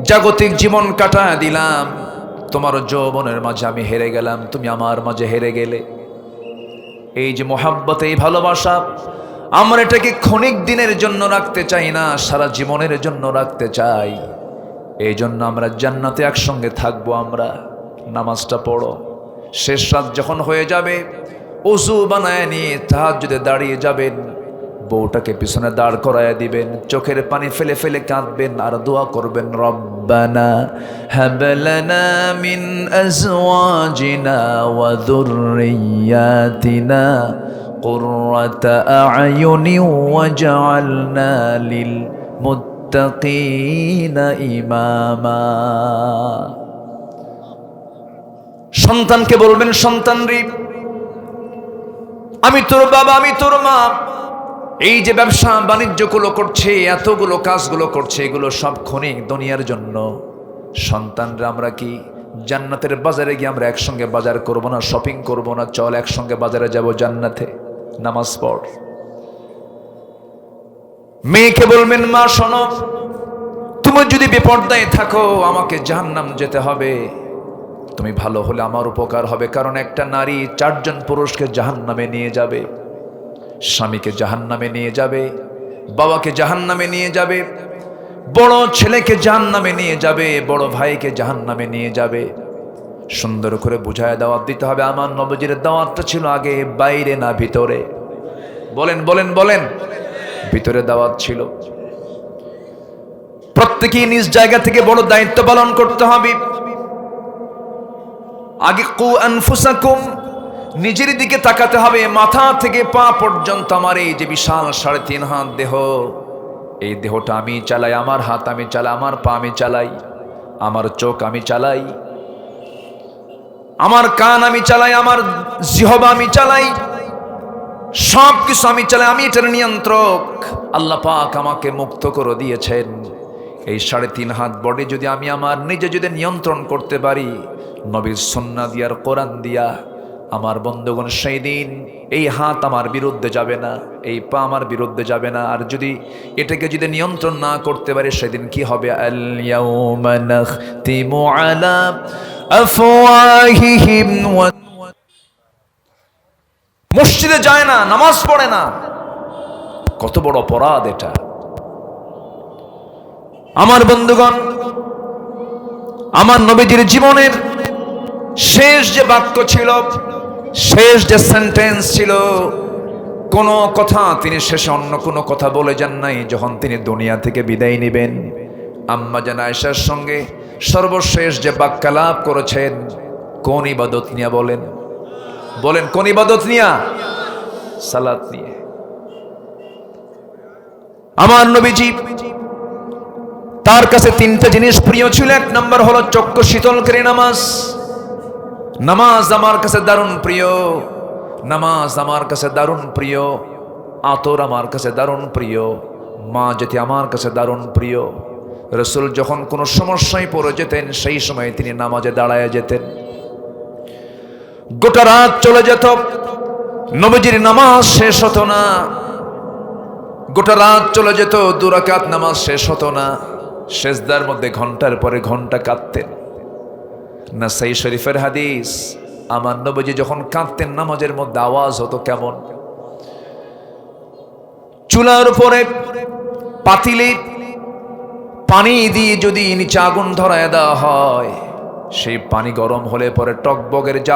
জাগতিক জীবন কাটায় দিলাম, তোমার যৌবনের মাঝে আমি হেরে গেলাম, তুমি আমার মাঝে হেরে গেলে। এই যে মোহাব্বত, এই ভালোবাসা আমরা এটাকে ক্ষণিক দিনের জন্য রাখতে চাই না, সারা জীবনের জন্য রাখতে চাই। এই জন্য আমরা জান্নাতে একসঙ্গে থাকবো। আমরা নামাজটা পড়ো, শেষ রাত যখন হয়ে যাবে ওযু বানায় নিয়ে তাহাজ্জুদে দাঁড়িয়ে যাবেন, বউটাকে পিছনে দাঁড় করায় দিবেন, চোখের পানি ফেলে ফেলে কাঁদবেন আর দোয়া করবেন, রব্বানা হাব লানা মিন আজওয়াজিনা ওয়া যুররিয়াতিনা কুররাতা আ'য়ুনি ওয়াজআলনা লিল মুত্তাকিনা ইমামা। সন্তানকে বলবেন, সন্তান রে, আমি তোর বাবা, আমি তোর মা, এই যে ব্যবসা বাণিজ্যগুলো করছে, এতগুলো কাজগুলো করছে, এগুলো সব ক্ষণিক দুনিয়ার জন্য। সন্তানরা আমরা কি জান্নাতের বাজারে গিয়ে আমরা একসঙ্গে বাজার করব না, শপিং করব না? চল একসঙ্গে বাজারে যাব জান্নাতে, নামাজ পড়। মেয়েকে বলবেন, মা শোনো, তুমি যদি বেপরদায় থাকো আমাকে জাহান্নাম যেতে হবে, তুমি ভালো হলে আমার উপকার হবে। কারণ একটা নারী 4 জন পুরুষকে জাহান্নামে নিয়ে যাবে। স্বামীকে জাহান্নামে নিয়ে যাবে, বাবাকে জাহান্নামে নিয়ে যাবে, বড় ছেলেকে জাহান্নামে নিয়ে যাবে, বড় ভাইকে জাহান্নামে নিয়ে যাবে। সুন্দর করে বুঝায় দাওয়াত দিতে হবে। আমার নবীজির দাওয়াতটা ছিল আগে বাইরে না ভিতরে? বলেন বলেন বলেন, ভিতরে দাওয়াত ছিল। প্রত্যেকেই নিজ জায়গা থেকে বড় দায়িত্ব পালন করতে হবে। আগে কু আনফুসাকুম, নিজের দিকে তাকাতে হবে। মাথা থেকে পা পর্যন্ত আমার এই যে বিশাল 3.5 হাত দেহ, এই দেহটা আমি চালাই, আমার হাত আমি চালাই, আমার পা আমি চালাই, আমার চোখ আমি চালাই, আমার কান আমি চালাই, আমার জিহবা আমি চালাই, সব কিছু আমি চালাই, আমি এটার নিয়ন্ত্রক। আল্লাহ পাক আমাকে মুক্ত করে দিয়েছেন। এই 3.5 হাত বডি যদি আমি আমার নিজে যদি নিয়ন্ত্রণ করতে পারি, নবীর সুন্নাহ দিয়া আর কোরআন দিয়া, আমার বন্ধুগণ সেই দিন এই হাত আমার বিরুদ্ধে যাবে না, এই পা আমার বিরুদ্ধে যাবে না। আর যদি এটাকে যদি নিয়ন্ত্রণ না করতে পারি, সেদিন কি হবে? আল ইয়াউমা নাখতিমু আলা আফওয়াহিহিম ওয়া, মসজিদে যায় না, নামাজ পড়ে না, কত বড় অপরাধ এটা। আমার বন্ধুগণ, আমার নবীজির জীবনের শেষ যে বাক্য ছিল, শেষ যে সেন্টেন্স ছিল, কোন কথা তিনি শেষে অন্য কোনো কথা বলে যান নাই। যখন তিনি দুনিয়া থেকে বিদায় নেবেন, আম্মা জান আয়েশার সঙ্গে সর্বশেষ যে বাক্যালাপ করেছেন, কোন ইবাদত নিয়ে? বলেন বলেন, কোন ইবাদত নিয়ে? সালাত নিয়ে। আমার নবীজি, তার কাছে 3টা জিনিস প্রিয় ছিল। 1 নম্বর হলো চক্ষু শীতলকারী নামাজ। নামাজ আমার কাছে দারুণ প্রিয়, নামাজ আমার কাছে দারুণ প্রিয়, আতর আমার কাছে দারুণ প্রিয়, মা যেতে আমার কাছে দারুণ প্রিয়। রাসূল যখন কোনো সমস্যায় পড়ে যেতেন, সেই সময় তিনি নামাজে দাঁড়ায় যেতেন। গোটা রাত চলে যেত, নবীজির নামাজ শেষ হতো না। গোটা রাত চলে যেত, 2 রাকাত নামাজ শেষ হতো না। সেজদার মধ্যে ঘন্টার পরে ঘন্টা কাঁদতেন। নাসাই শরীফের হাদিস, আমার নবীজি যখন কাঁদতেন, নামাজের মধ্যে আওয়াজ হতো কেমন? চুলার উপরে পাতিলে পানি দিয়ে যদি নিচে আগুন ধরায় দেওয়া হয়, সেই পানি গরম হলে পরে টকবগের যে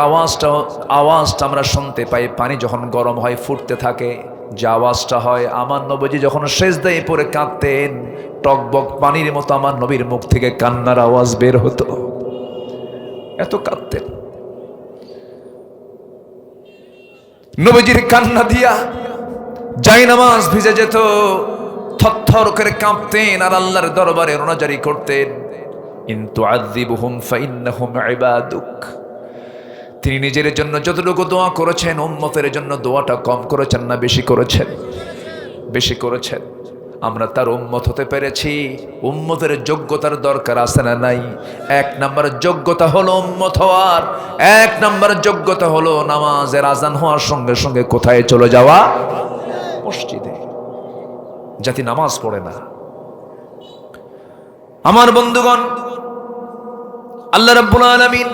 আওয়াজটা আমরা শুনতে পাই, পানি যখন গরম হয় ফুটতে থাকে, যে আওয়াজটা হয়, আমার নবীজি যখন সেজদায় পড়ে কাঁদতেন, টকবক পানির মতো আমার নবীর মুখ থেকে কান্নার আওয়াজ বের হতো। এত কাঁদতেন। নবীজির কান্না দিয়া জায়নামাজ ভিজে যেত, থরথর করে কাঁপতেন আর আল্লাহর দরবারে রোনাজারি করতেন, ইনতু আযিবহুম ফাইন্নাহুম ইবাদুক। তিনি নিজের জন্য যতটুকু দোয়া করেছেন, উম্মতের জন্য দোয়াটা কম করেছেন না বেশি করেছেন? বেশি করেছেন। আমরা তার উম্মত হতে পেরেছি। উম্মতের যোগ্যতার দরকার আছে না নাই? 1 নম্বর যোগ্যতা হলো উম্মত হওয়ার। 1 নম্বর যোগ্যতা হলো নামাজের আজান হওয়ার সঙ্গে সঙ্গে কোথায় চলে যাওয়া? মসজিদে। জাতি নামাজ পড়ে না। আমার বন্ধুগণ, আল্লাহ রাব্বুল আলামিন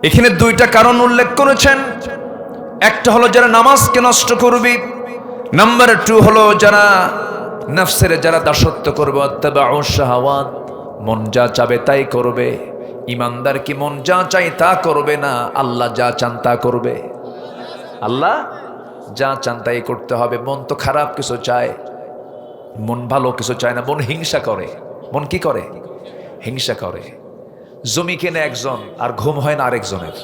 এখানে 2টা কারণ উল্লেখ করেছেন। একটা হলো যারা নামাজকে নষ্ট করবে, নাম্বার 2 হলো যারা নফসের যারা দাসত্ব করবে, আত্তাবাউ শাহাওয়াত, মন যা চাবে তাই করবে। ইমানদার কি মন যা চাই তা করবে না, আল্লাহ যা চান তা করবে। আল্লাহ যা চান তাই করতে হবে। মন তো খারাপ কিছু চায়, মন ভালো কিছু চায় না, মন হিংসা করে। মন কি করে? হিংসা করে। জমি কেনে একজন আর ঘুম হয় না আরেকজনের,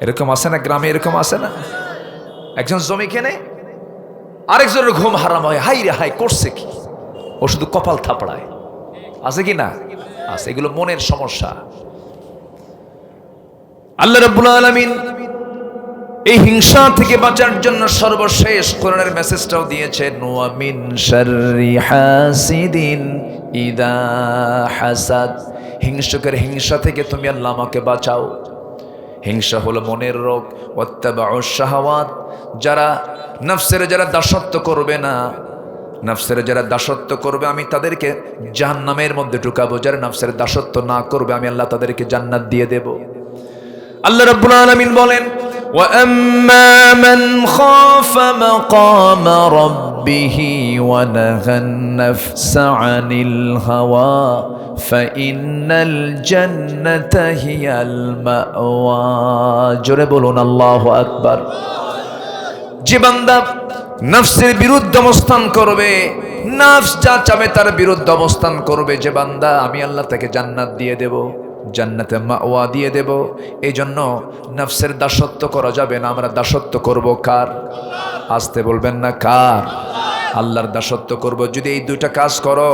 এরকম আছে না গ্রামে? এরকম আছে না? একজন জমি কেনে, আরেকজনের ঘুম হারাম হয়, হাই রে হাই করছে কি, ও শুধু কপাল থাপড়ায়। আছে কি না? আছে। এগুলো মনের সমস্যা। আল্লাহ রাব্বুল আলামিন এই হিংসা থেকে বাঁচার জন্য সর্বশেষ কোরআনের মেসেজটাও দিয়েছেন, ওয়া মিন শাররি হাসিদিন ইদা হাসাদ। হিংসুকের হিংসা থেকে তুমি আল্লাহ আমাকে বাঁচাও। হিংসা হলো মনের রোগ। ওয়াত্তাবাউ শাহাওয়াত, যারা নফসের যারা দাসত্ব করবে না, নফসের যারা দাসত্ব করবে আমি তাদেরকে জাহান্নামের মধ্যে ঢুকাবো। যারা নফসের দাসত্ব না করবে আমি আল্লাহ তাদেরকে জান্নাত দিয়ে দেব। আল্লাহ রাব্বুল আলামিন বলেন, ওয়া আম্মা মান খাফা মাকামা রাব্বিহি ওয়া নাহান নাফসা আনিল হাওয়া ফাইন্নাল জান্নাতা হিয়াল মাওয়া। জোরে বলুন আল্লাহু আকবার। যে বান্দা নফসের বিরুদ্ধে অবস্থান করবে, নফস যা চাবে তার বিরুদ্ধে অবস্থান করবে, যে বান্দা আমি আল্লাহ তাকে জান্নাত দিয়ে দেব, জান্নাতে মাওয়া দিয়ে দেব। এই জন্য নফসের দাসত্ব করা যাবে না। আমরা দাসত্ব করব কার? আসতে বলবেন না, কার? আল্লাহর দাসত্ব করব। যদি এই দুইটা কাজ করো,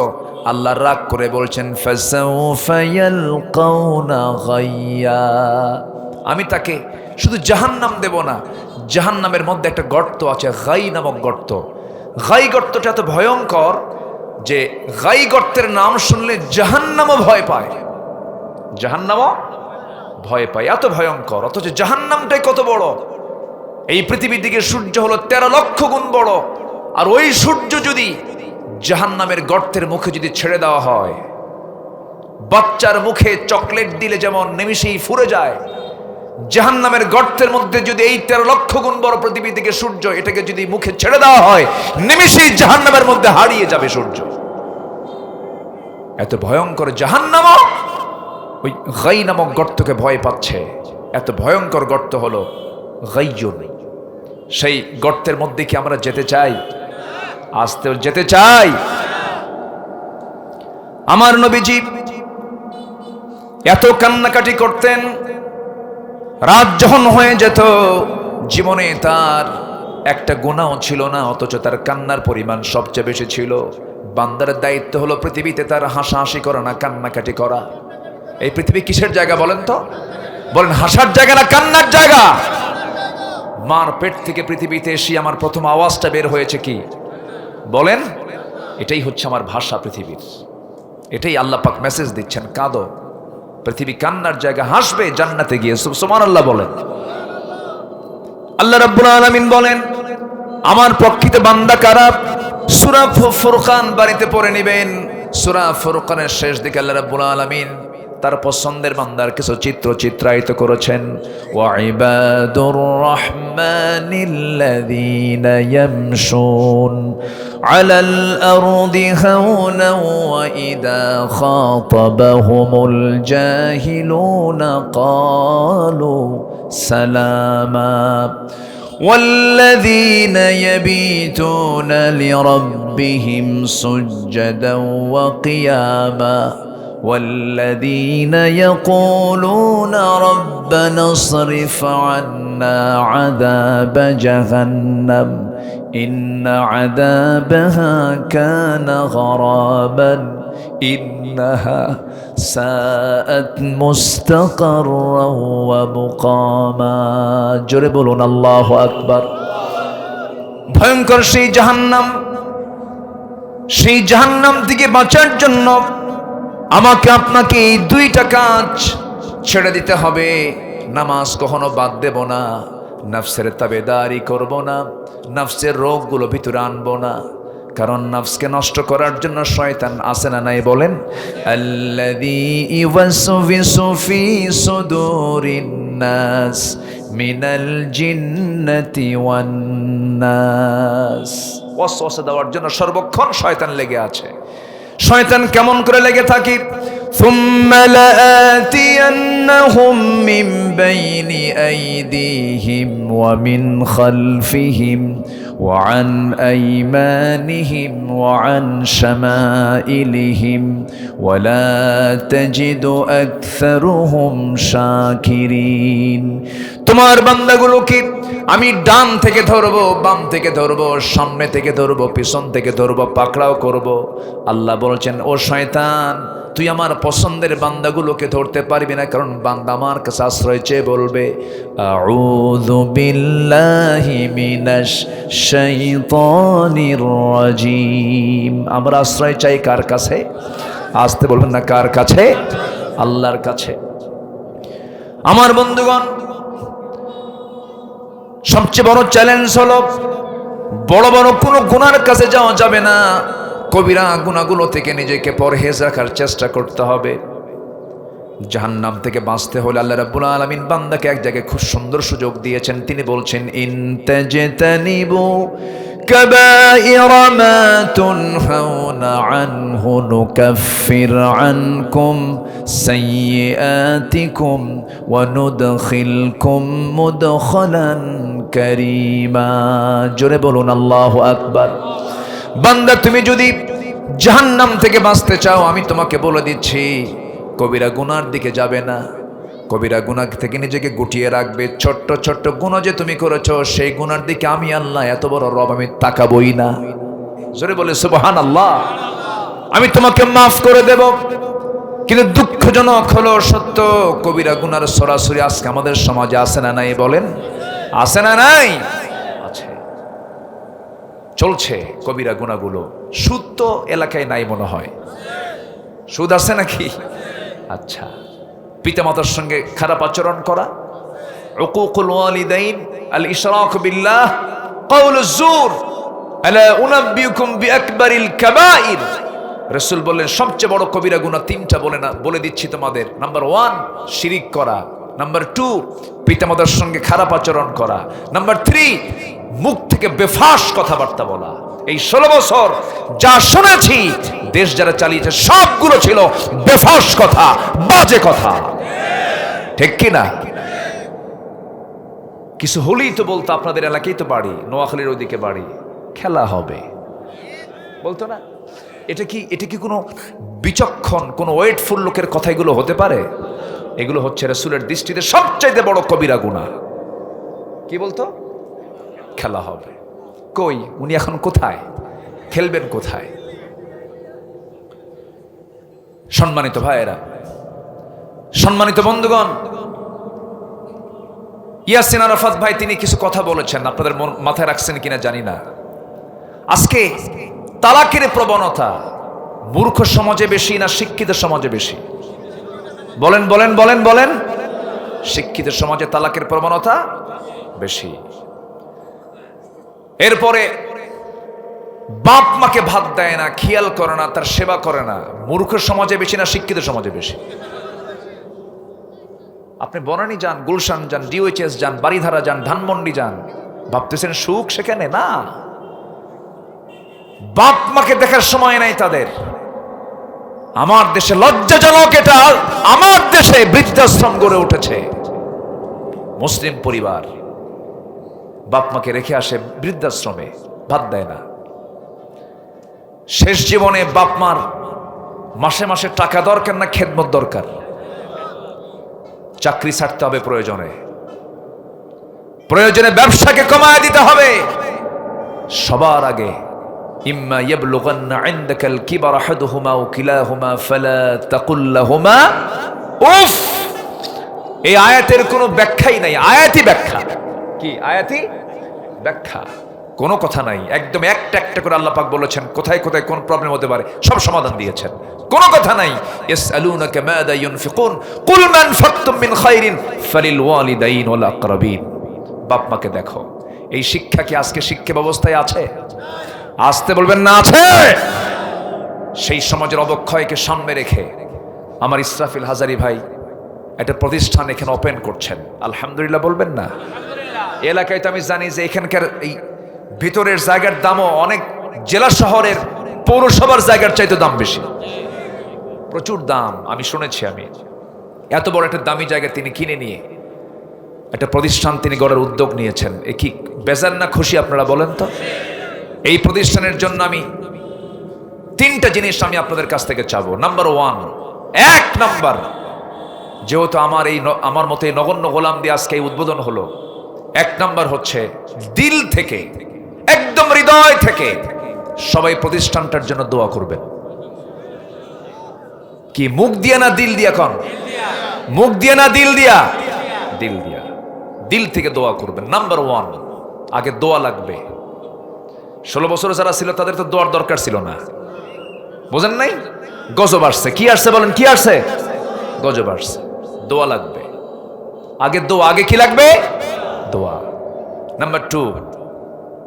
আল্লাহ রাগ করে বলছেন ফাসাউফা ইয়ালকাউনা গাইয়া, আমি তাকে শুধু জাহান্নাম দেব না, জাহান্নামের মধ্যে একটা গর্ত আছে, গাই নামক গর্ত। গাই গর্তটা এত ভয়ঙ্কর যে গাই গর্তের নাম শুনলে জাহান্নামও ভয় পায়। জাহান্নামও ভয় পায়, এত ভয়ঙ্কর। অথচ জাহান্নামটাই কত বড়। এই পৃথিবীর দিকে সূর্য হলো 13 লক্ষ গুণ বড়। আর ওই সূর্য যদি জাহান্নামের গর্তের মুখে যদি ছেড়ে দেওয়া হয়, বাচ্চার মুখে চকলেট দিলে যেমন নিমিষেই ফুরে যায়, জাহান্নামের গর্তের মধ্যে যদি এই 13 লক্ষ গুণ বড় পৃথিবী থেকে সূর্য, এটাকে যদি মুখে ছেড়ে দেওয়া হয়, নিমিষেই জাহান্নামের মধ্যে হারিয়ে যাবে সূর্য। এত ভয়ঙ্কর জাহান্নামও ওই গাই নামক গর্তকে ভয় পাচ্ছে। এত ভয়ঙ্কর গর্ত হলো গাইয়ুন। সেই গর্তের মধ্যে কি আমরা যেতে চাই? আসতে যেতে চাই? আমার নবীজি এত কান্নাকাটি করতেন, রাত যখন হয়ে যেত, জীবনে তার একটা গুনাহ ছিল না, অথচ তার কান্নার পরিমাণ সবচেয়ে বেশি ছিল। বান্দার দায়িত্ব হলো পৃথিবীতে তার হাসাহাসি করা না কান্নাকাটি করা। এই পৃথিবী কিসের জায়গা বলেন তো? বলেন হাসার জায়গা না কান্নার জায়গা? মার পেট থেকে পৃথিবীতে এসে আমার প্রথম আওয়াজটা বের হয়েছে কি বলেন? এটাই হচ্ছে আমার ভাষা পৃথিবীর। এটাই আল্লাহ পাক মেসেজ দিচ্ছেন, কাঁদো। পৃথিবী কান্নার জায়গা, হাসবে জান্নাতে গিয়ে। সুবহানাল্লাহ বলেন। আল্লাহ রাব্বুল আলামিন বলেন, আমার প্রকৃত বান্দা কারা? সূরা ফুরকান বাড়িতে পড়ে নেবেন। সূরা ফুরকানের শেষ দিকে আল্লাহ রাব্বুল আলামিন তার পছন্দের বান্দার কিছু চিত্র চিত্রায়িত করেছেন। ওয়া ইবাদুর রাহমানিল্লাযীনা ইয়ামশুন আলাল আরদি হাওনা ওয়া ইযা খাতাবাহুমুল জাহিলুনা ক্বালু সালামা والذين يبيتون لربهم سجدا وقياما والذين يقولون ربنا اصرف عنا عذاب جهنم إن عذابها كان غراما إنها ساءت مستقرا ومقاما জোরে বলুন আল্লাহু আকবার। ভয়ঙ্কর সেই জাহান্নাম থেকে বাঁচার জন্য আমাকে আপনাকে এই দুইটা কাজ ছেড়ে দিতে হবে। নামাজ কখনো বাদ দেব না, নফসের তাবেদারি করব না, নফসের রোগগুলো ভিতরে আনবো না। কারণ নফসকে নষ্ট করার জন্য শয়তান আছে না নাই বলেন? আল্লাযী ইওয়াসওয়িসু ফি সুদুরিন নাস মিনাল জিন্নাতি ওয়ান নাস। ওয়াসওয়াসা দেওয়ার জন্য সর্বক্ষণ শয়তান লেগে আছে। শয়তান কেমন করে লেগে থাকে? সুম্মা লাআতিয়ান্নাহুম মিন বাইনি আইদিহিম ওয়া মিন খালফিহিম ওয়া আন আইমানিহিম ওয়া আন শামাইলিহিম ওয়া লা তাজিদু আকসারুহুম শাকিরিন। তোমার বান্দাগুলোকে আমি ডান থেকে ধরবো, বাম থেকে ধরবো, সামনে থেকে ধরবো, পিছন থেকে ধরবো, পাকড়াও করব। আল্লাহ বলছেন, ও শয়তান, তুই আমার পছন্দের বান্দাগুলোকে ধরতে পারবি না, কারণ বান্দা আমার কাছে আশ্রয় চেয়ে বলবে আউযু বিল্লাহি মিনাশ শাইতানির রাজিম। আমরা আশ্রয় চাই কার কাছে? আসতে বলবেন না, কার কাছে? আল্লাহর কাছে। আমার বন্ধুগণ, সবচেয়ে বড় চ্যালেঞ্জ হলো বড় বড় কোনো গুনার কাছে যাওয়া যাবে না। কবিরা গুনাহগুলো থেকে নিজেকে পরহেজ রাখার চেষ্টা করতে হবে। জাহান্নাম থেকে বাঁচতে হলে আল্লাহ রাব্বুল আলামিন বান্দাকে এক জায়গায় খুব সুন্দর সুযোগ দিয়েছেন। তিনি বলছেন, ইন তাজতানিবু কাবাইরা মা তুনহাউনা আনহু নুকাফির আনকুম সাইয়্যাতিকুম ওয়া নুদখিলকুম মুদখালান কারীমা। জোরে বলুন আল্লাহু আকবার। বান্দা, তুমি যদি জাহান্নাম থেকে বাঁচতে চাও, আমি তোমাকে বলে দিচ্ছি, কবিরা গুনার দিকে যাবে না। কবিরা গুনাহ থেকে নিজেকে গুটিয়ে রাখবে। ছোট্ট ছোট্ট গুনাহ যে তুমি করেছো, সেই গুনার দিকে আমি আল্লাহ, এত বড় রব, আমি তাকাবই না। জোরে বলে সুবহানাল্লাহ। আমি তোমাকে মাফ করে দেব। কিন্তু দুঃখজনক হলো সত্য, কবিরা গুনার সরাসরি আজকে আমাদের সমাজে আছে না নাই? বলেন, আছে না নাই? আছে, চলছে কবিরা গুনাহগুলো। সুদ তো এলাকায় নাই মনে হয়, সুদ আছে নাকি? আচ্ছা, পিতামাতার সঙ্গে খারাপ আচরণ করা, উকুকুল ওয়ালিদাইন, আল ইশরাক বিল্লাহ, কাউলুজ জুর, আলা উনাব্বিউকুম বিআকবারিল কাবাইর। রাসূল বললেন সবচেয়ে বড় কবিরা গুনাহ তিনটা বলে দিচ্ছি তোমাদের। নাম্বার 1 শিরিক করা, নাম্বার 2 পিতামাতার সঙ্গে খারাপ আচরণ করা, নাম্বার 3 মুখ থেকে বেফাস কথাবার্তা বলা। এই 16 বছর যা শুনেছি, দেশ যারা চালিয়েছে সবগুলো ছিল বেফাস কথা, বাজে কথা, ঠিক কিনা? কিছু হলেই তো বলতো আপনাদের এলাকায় তো বাড়ি, নোয়াখালীর ওইদিকে বাড়ি, খেলা হবে বলতো না? এটা কি কোনো বিচক্ষণ, কোনো ওয়েটফুল লোকের কথা এগুলো হতে পারে? এগুলো হচ্ছে রাসূলের দৃষ্টিতে সবচাইতে বড় কবিরা গুনাহ। কি বলতো? খেলা হবে। কই, উনি এখন কোথায়? খেলবেন কোথায়? সম্মানিত ভাইয়েরা, সম্মানিত বন্ধুগণ, ইয়াসিন আরাফাত ভাই তিনি কিছু কথা বলেছেন, আপনাদের মাথায় রাখছেন কিনা জানি না। আজকে তালাকের প্রবণতা মূর্খ সমাজে বেশি না শিক্ষিত সমাজে বেশি? বলেন বলেন বলেন বলেন। শিক্ষিত সমাজে তালাকের প্রবণতা বেশি। এরপরে বাপ মাকে ভাত দেয় না, খেয়াল করে না, তার সেবা করে না। মূর্খ সমাজে বেশি না শিক্ষিত সমাজে বেশি? আপনি বনানী যান, গুলশান যান, ডিওএইচএস যান, বাড়িধারা যান, ধানমন্ডি যান, ভাবতেছেন সুখ সেখানে? না, বাপ মাকে দেখার সময় নাই তাদের। আমার দেশে লজ্জাজনক এটা, আমার দেশে বৃদ্ধাশ্রম গড়ে উঠেছে। মুসলিম পরিবার বাপ মাকে রেখে আসে বৃদ্ধাশ্রমে, ভাত দেয় না। শেষ জীবনে বাপ মার মাসে মাসে টাকা দরকার না খেদমত দরকার? চাকরি ছাড়তে হবে প্রয়োজনে, প্রয়োজনে ব্যবসাকে কমায় দিতে হবে। সবার আগে ইম্মা ইয়াবলুগান্না ইনদাকাল কিবারা আহাদুহুমা আও কিলাহুমা ফালা তাকুল লাহুমা উফ। এই আয়াতের কোনো ব্যাখ্যাই নাই, আয়াতি ব্যাখ্যা। কি আয়াতি ব্যাখ্যা? কোনো কথা নাই, একদম একটা একটা করে আল্লাহ পাক বলেছেন কোথায় কোথায় কোন প্রবলেম হতে পারে, সব সমাধান দিয়েছেন। কোনো কথা নাই। ইয়াসআলুনাকা মাযা ইউনফিকুন কুল মা আনফাকতুম মিন খায়রিন ফালিল ওয়ালিদাইন ওয়াল আকরাবিন। বাপ মাকে দেখো। এই শিক্ষা কি আজকে শিক্ষা ব্যবস্থায় আছে? আসতে বলবেন না আছে? সেই সমাজের অবক্ষয়কে সামনে রেখে আমার ইসরাফিল হাজারি ভাই একটা প্রতিষ্ঠান এখানে ওপেন করছেন, আলহামদুলিল্লাহ বলবেন না? এলাকায় তো আমি জানি যে এখানকার এই ভিতরের জায়গার দামও অনেক জেলা শহরের পৌরসভার জায়গার চাইতে দাম বেশি, প্রচুর দাম। আমি শুনেছি, আমি এত বড় একটা দামি জায়গা তিনি কিনে নিয়ে একটা প্রতিষ্ঠান তিনি গড়ার উদ্যোগ নিয়েছেন। এ কি বেজার না খুশি আপনারা বলেন তো? এই প্রতিষ্ঠানের জন্য আমি 3টা জিনিস আমি আপনাদের কাছ থেকে চাবো। নাম্বার 1, 1 নাম্বার, যেহেতু আমার মতো এই নগণ্য গোলাম দিয়ে আজকে এই উদ্বোধন হলো, 1 নাম্বার হচ্ছে দিল থেকে, একদম হৃদয় থেকে সবাই প্রতিষ্ঠানটার জন্য দোয়া করবেন। কি মুখ দিয়ে না দিল দিয়া? কন মুখ দিয়ে না দিল দিয়া? দিল দিয়া, দিল থেকে দোয়া করবেন। নাম্বার 1, আগে দোয়া লাগবে। 16 বছর যারা ছিল তাদের তো দোয়ার দরকার ছিল না, বোঝেন নাই? গজব আসছে। কি আসছে বলেন? কি আসছে? গজব আসছে। দোয়া লাগবে, আগে দোয়া। আগে কি লাগবে? দোয়া। নাম্বার 2,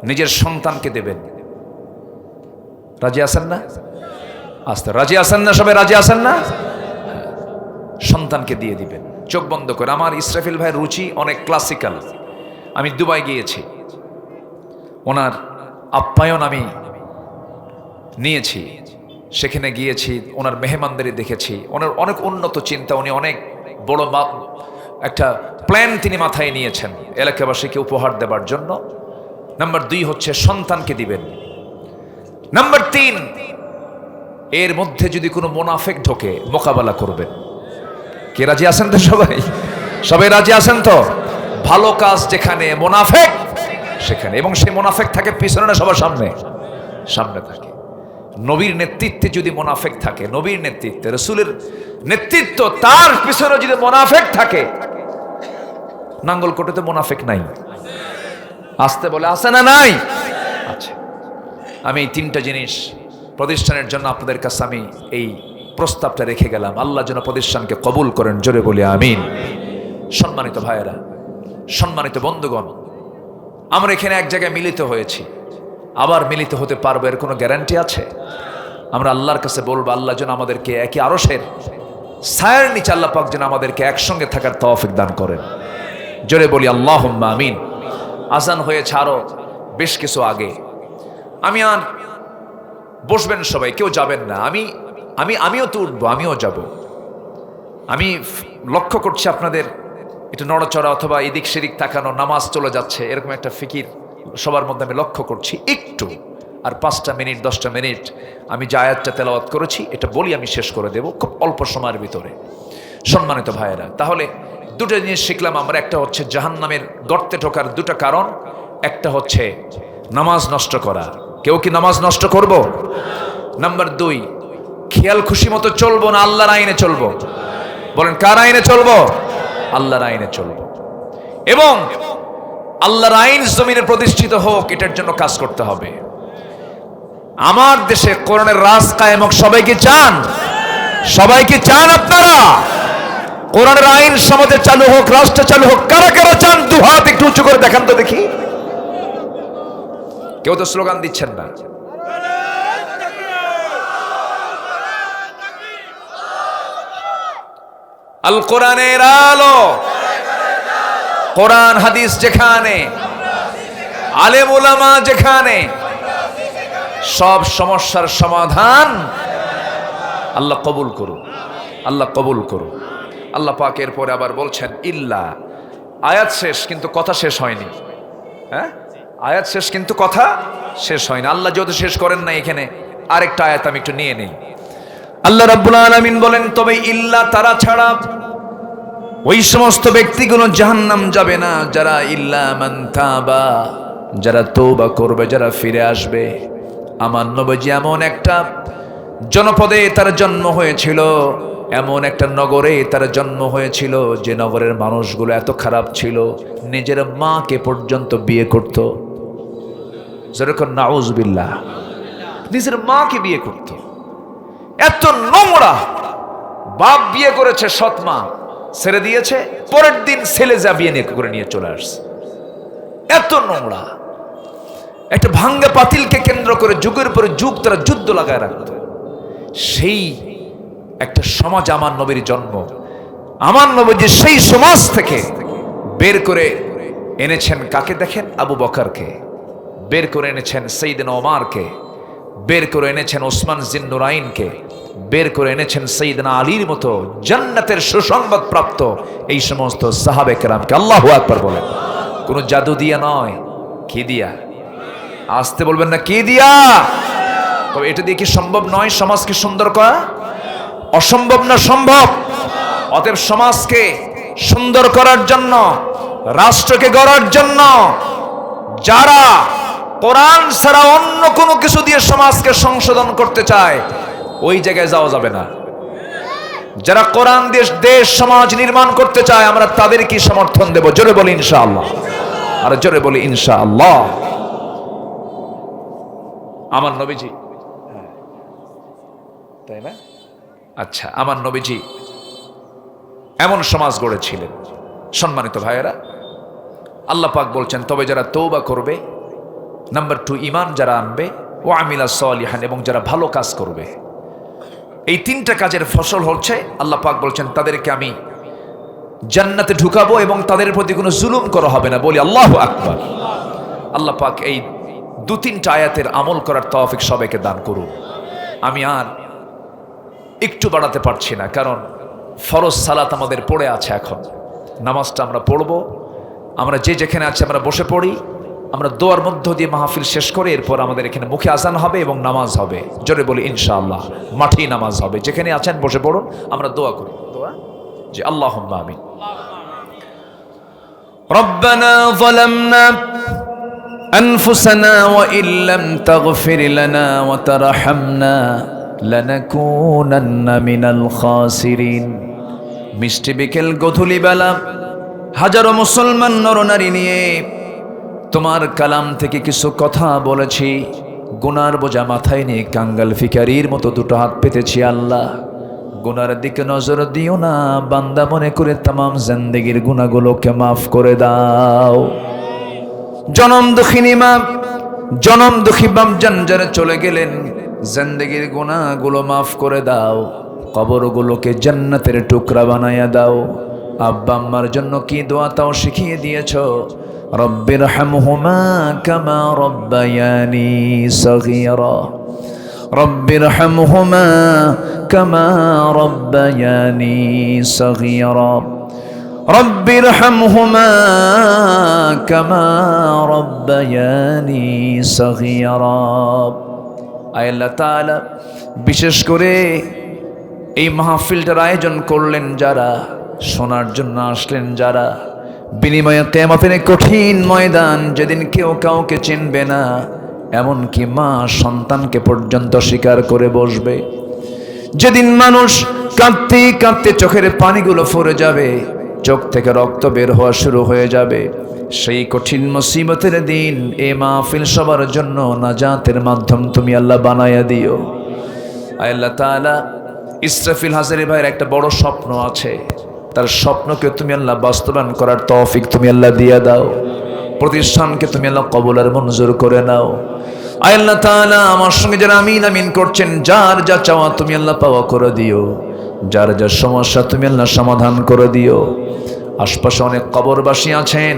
নিজের সন্তানকে দেবেন। রাজি আছেন না? আস্তে রাজি আছেন না? সবাই রাজি আছেন না? সন্তানকে দিয়ে দিবেন চোখ বন্ধ করে। আমার ইসরাফিল ভাইয়ের রুচি অনেক ক্লাসিক্যাল। আমি দুবাই গিয়েছি, ওনার আপ্যায়ন আমি নিয়েছি, সেখানে গিয়েছি, ওনার মেহমানদারি দেখেছি। ওনার অনেক উন্নত চিন্তা, উনি অনেক বড় একটা প্ল্যান তিনি মাথায় নিয়েছেন এলাকাবাসীকে উপহার দেবার জন্য। নাম্বার 2 হচ্ছে সন্তানকে দিবেন। নাম্বার 3, এর মধ্যে যদি কোনো মুনাফিক ঢোকে মোকাবেলা করবেন। কে রাজি আছেন তো? সবাই রাজি আছেন তো? ভালো কাজ যেখানে, মুনাফিক সেখানে। এবং সেই মুনাফিক থাকে পিছনে না সবার সামনে? সামনে থাকে। নবীর নেতৃত্বে যদি মুনাফিক থাকে, নবীর নেতৃত্বে, রাসূলের নেতৃত্ব, তার পিছনে যদি মুনাফিক থাকে, নাঙ্গলকোটে তো মুনাফিক নাই? আসতে বলে আছে না নাই? আচ্ছা, আমি এই 3টা জিনিস প্রতিষ্ঠানের জন্য আপনাদের কাছে আমি এই প্রস্তাবটা রেখে গেলাম। আল্লাহ যেন প্রতিষ্ঠানকে কবুল করেন, জোরে বলি আমিন। সম্মানিত ভাইয়েরা, সম্মানিত বন্ধুগণ, আমরা এখানে এক জায়গায় মিলিত হয়েছি, আবার মিলিত হতে পারবো এর কোনো গ্যারান্টি আছে? আমরা আল্লাহর কাছে বলবো, আল্লাহ যেন আমাদেরকে একই আরশের ছায়ার নিচে আল্লাহ পাক যেন আমাদেরকে একসঙ্গে থাকার তৌফিক দান করেন, জোরে বলি আল্লাহুম্মা আমিন। আজান হয়েছে আরো বেশ কিছু আগে। আমি আর বসবেন সবাই, কেউ যাবেন না। আমিও তো উঠবো, আমিও যাব। আমি লক্ষ্য করছি আপনাদের একটু নড়াচড়া অথবা এদিক সেদিক তাকানো, নামাজ চলে যাচ্ছে, এরকম একটা ফিকির সবার মধ্যে আমি লক্ষ্য করছি। একটু আর 5টা মিনিট 10টা মিনিট আমি যে আয়াতটা তেলাওয়াত করেছি এটা বলি, আমি শেষ করে দেব খুব অল্প সময়ের ভিতরে। সম্মানিত ভাইয়েরা, তাহলে 2টা জিনিস শিখলাম আমরা। একটা হচ্ছে জাহান্নামের গর্তে ঢোকার 2টা কারণ। একটা হচ্ছে নামাজ নষ্ট করা। কেউ কি নামাজ নষ্ট করব? নাম্বার 2, খেয়াল খুশি মতো চলবো না আল্লাহর আইনে চলবো? বলেন কার আইনে চলবো? আল্লাহর আইনে চলবো। এবং আল্লাহর আইন জমিনে প্রতিষ্ঠিত হোক, এটার জন্য কাজ করতে হবে। আমার দেশে কোরআনের রাজ কায়েম হোক। সবাইকে চান? সবাইকে চান আপনারা? কোরআনের আইন সমাজে চালু হোক, রাষ্ট্রে চালু হোক। কারা কারা চান? 2 হাত একটু উঁচু করে দেখান তো দেখি। কেউ তো স্লোগান দিচ্ছেন না। আল কোরআনের আলো, কোরআন হাদিস যেখানে, আলেম ওলামা যেখানে, সব সমস্যার সমাধান আল্লাহ কবুল করুন, আল্লাহ কবুল করুন। আল্লাহ পাক এরপরে আবার বলছেন ইল্লা, আয়াত শেষ কিন্তু কথা শেষ হয়নি। হ্যাঁ, আয়াত শেষ কিন্তু কথা শেষ হয়নি। আল্লাহ যেহেতু শেষ করেন না, এখানে আরেকটা আয়াত আমি একটু নিয়ে নেই। আল্লাহ রাব্বুল আলামিন বলেন, তবে ইল্লা, তারা ছাড়া ওই সমস্ত ব্যক্তিগুলো জাহান্নাম যাবে না যারা ইল্লা মান তাবা, যারা তওবা করবে, যারা ফিরে আসবে। আমার নবী এমন একটা জনপদে তার জন্ম হয়েছিল, এমন একটা নগরে তার জন্ম হয়েছিল যে নগরের মানুষগুলো এত খারাপ ছিল, নিজের মাকে পর্যন্ত বিয়ে করত। যেরকম নাউজুবিল্লাহ, নিজের মাকে বিয়ে করত। এত নোংরা। বাপ বিয়ে করেছে, সৎ মা ছেড়ে দিয়েছে, পরের দিন ছেলে যা বিয়ে করে নিয়ে চলে আসছে। এত নোংরা। একটা ভাঙ্গা পাতিলকে কেন্দ্র করে যুগের পরে যুগ তারা যুদ্ধ লাগায় রাখত। সেই একটা সমাজ আমার নবীর জন্ম। আমার নবীজি সেই সমাজ থেকে বের করে এনেছেন কাকে দেখেন? আবু বকরকে। বের করে এনেছেন সাইয়েদনা ওমরকে। বের করে এনেছেন ওসমান জিন্নুরাইনকে। বের করে এনেছেন সাইয়েদনা আলীর মতো জান্নাতের সুসংবাদ প্রাপ্ত এই সমস্ত সাহাবে কেরামকে। আল্লাহু আকবার বলেন। কোনো জাদু দিয়া নয়। কি দিয়া? আসতে বলবেন না, কি দিয়া? তবে এটা দিয়ে কি সম্ভব নয় সমাজকে সুন্দর করা? অসম্ভব না, সম্ভব। অতএব সমাজকে সুন্দর করার জন্য, রাষ্ট্রকে গড়ার জন্য যারা কোরআন ছাড়া অন্য কোনো কিছু দিয়ে সমাজকে সংশোধন করতে চায়, ওই জায়গায় যাওয়া যাবে না। যারা কোরআন দিয়ে দেশ সমাজ নির্মাণ করতে চায়, আমরা তাদের কি সমর্থন দেব? জোরে বলি ইনশাআল্লাহ। আর জোরে বলি ইনশাআল্লাহ। আমার নবীজি, তাই না? আচ্ছা, আমার নবীজি এমন সমাজ গড়েছিলেন। সম্মানিত ভাইয়েরা, আল্লাহ পাক বলছেন, তবে যারা তওবা করবে, নাম্বার 2 ঈমান যারা আনবে, ও আমিলা সলিহান, এবং যারা ভালো কাজ করবে, এই তিনটা কাজের ফসল হচ্ছে আল্লাহ পাক বলছেন তাদেরকে আমি জান্নাতে ঢুকাবো এবং তাদের প্রতি কোনো জুলুম করা হবে না। বলি আল্লাহু আকবার। আল্লাহ পাক এই 2-3টা আয়াতের আমল করার তৌফিক সবাইকে দান করুন। আমি আর একটু বাড়াতে পারছি না, কারণ ফরজ সালাত আমাদের পড়ে আছে। এখন নামাজটা আমরা পড়বো। আমরা যে যেখানে আছি আমরা বসে পড়ি। আমরা দোয়ার মধ্য দিয়ে মাহফিল শেষ করে এরপর আমাদের এখানে মুখে আজান হবে এবং নামাজ হবে। জোরে বলি ইনশাআল্লাহ। মাঠেই নামাজ হবে। যেখানে আছেন বসে পড়ুন, আমরা দোয়া করি। দোয়া জি, আল্লাহুম্মা আমিন। রব্বানা যালামনা আনফুসানা ওয়া ইল্লাম তাগফির লানা ওয়া তারহামনা লানাকুনান্না মিনাল খাসিরিন। মিষ্টি বিকেল গধূলি বেলা হাজারো মুসলমান নরনারী নিয়ে তোমার কালাম থেকে কিছু কথা বলেছি। গুনার বোঝা মাথায় নিয়ে কাঙ্গাল ফিকারির মতো দুটো হাত পেতেছি। আল্লাহ, গুনার দিকে নজর দিও না, বান্দা মনে করে তামাম জিন্দেগির গুনাহগুলোকে মাফ করে দাও। জনম দুঃখিনী মা, জনম দুঃখী বাপজান যারা চলে গেলেন, জিন্দেগির গুনাহগুলো মাফ করে দাও। কবরগুলোকে জান্নাতের টুকরা বানায়া দাও। আব্বা আম্মার জন্য কি দোয়া তাও শিখিয়ে দিয়েছো। রব্বিরহামহুমা কামা রব্বায়ানি সগীরা, রব্বিরহামহুমা কামা রব্বায়ানি সগীরা, রব্বিরহামহুমা কামা রব্বায়ানি সগীরা। আয় আল্লাহ তাআলা, বিশেষ করে এই মাহফিলটার আয়োজন করলেন যারা, শোনার জন্য আসলেন যারা, বিনিময়ে কিয়ামতের কঠিন ময়দান যেদিন কেউ কাউকে চিনবে না, এমনকি মা সন্তানকে পর্যন্ত স্বীকার করে বসবে, যেদিন মানুষ কাঁদতে কাঁদতে চোখের পানিগুলো ফুরে যাবে, চোখ থেকে রক্ত বের হওয়া শুরু হয়ে যাবে, সেই কঠিন মুসিবতের দিন এই মাহফিল সবার জন্য নাজাতের মাধ্যম তুমি আল্লাহ বানায়া দিও। আয় আল্লাহ তাআলা, ইসরাফিল হাজারী ভাইয়ের একটা বড় স্বপ্ন আছে, তার স্বপ্নকে তুমি আল্লাহ বাস্তবায়ন করার তৌফিক তুমি আল্লাহ দিয়ে দাও। প্রতিষ্ঠানকে তুমি আল্লাহ কবুল আর মঞ্জুর করে নাও। আয় আল্লাহ তাআলা, আমার সঙ্গে যারা আমিন আমিন করছেন, যার যা চাওয়া তুমি আল্লাহ পাওয়া করে দিও, যার যা সমস্যা তুমি আল্লাহ সমাধান করে দিও। আশপাশে অনেক কবরবাসী আছেন,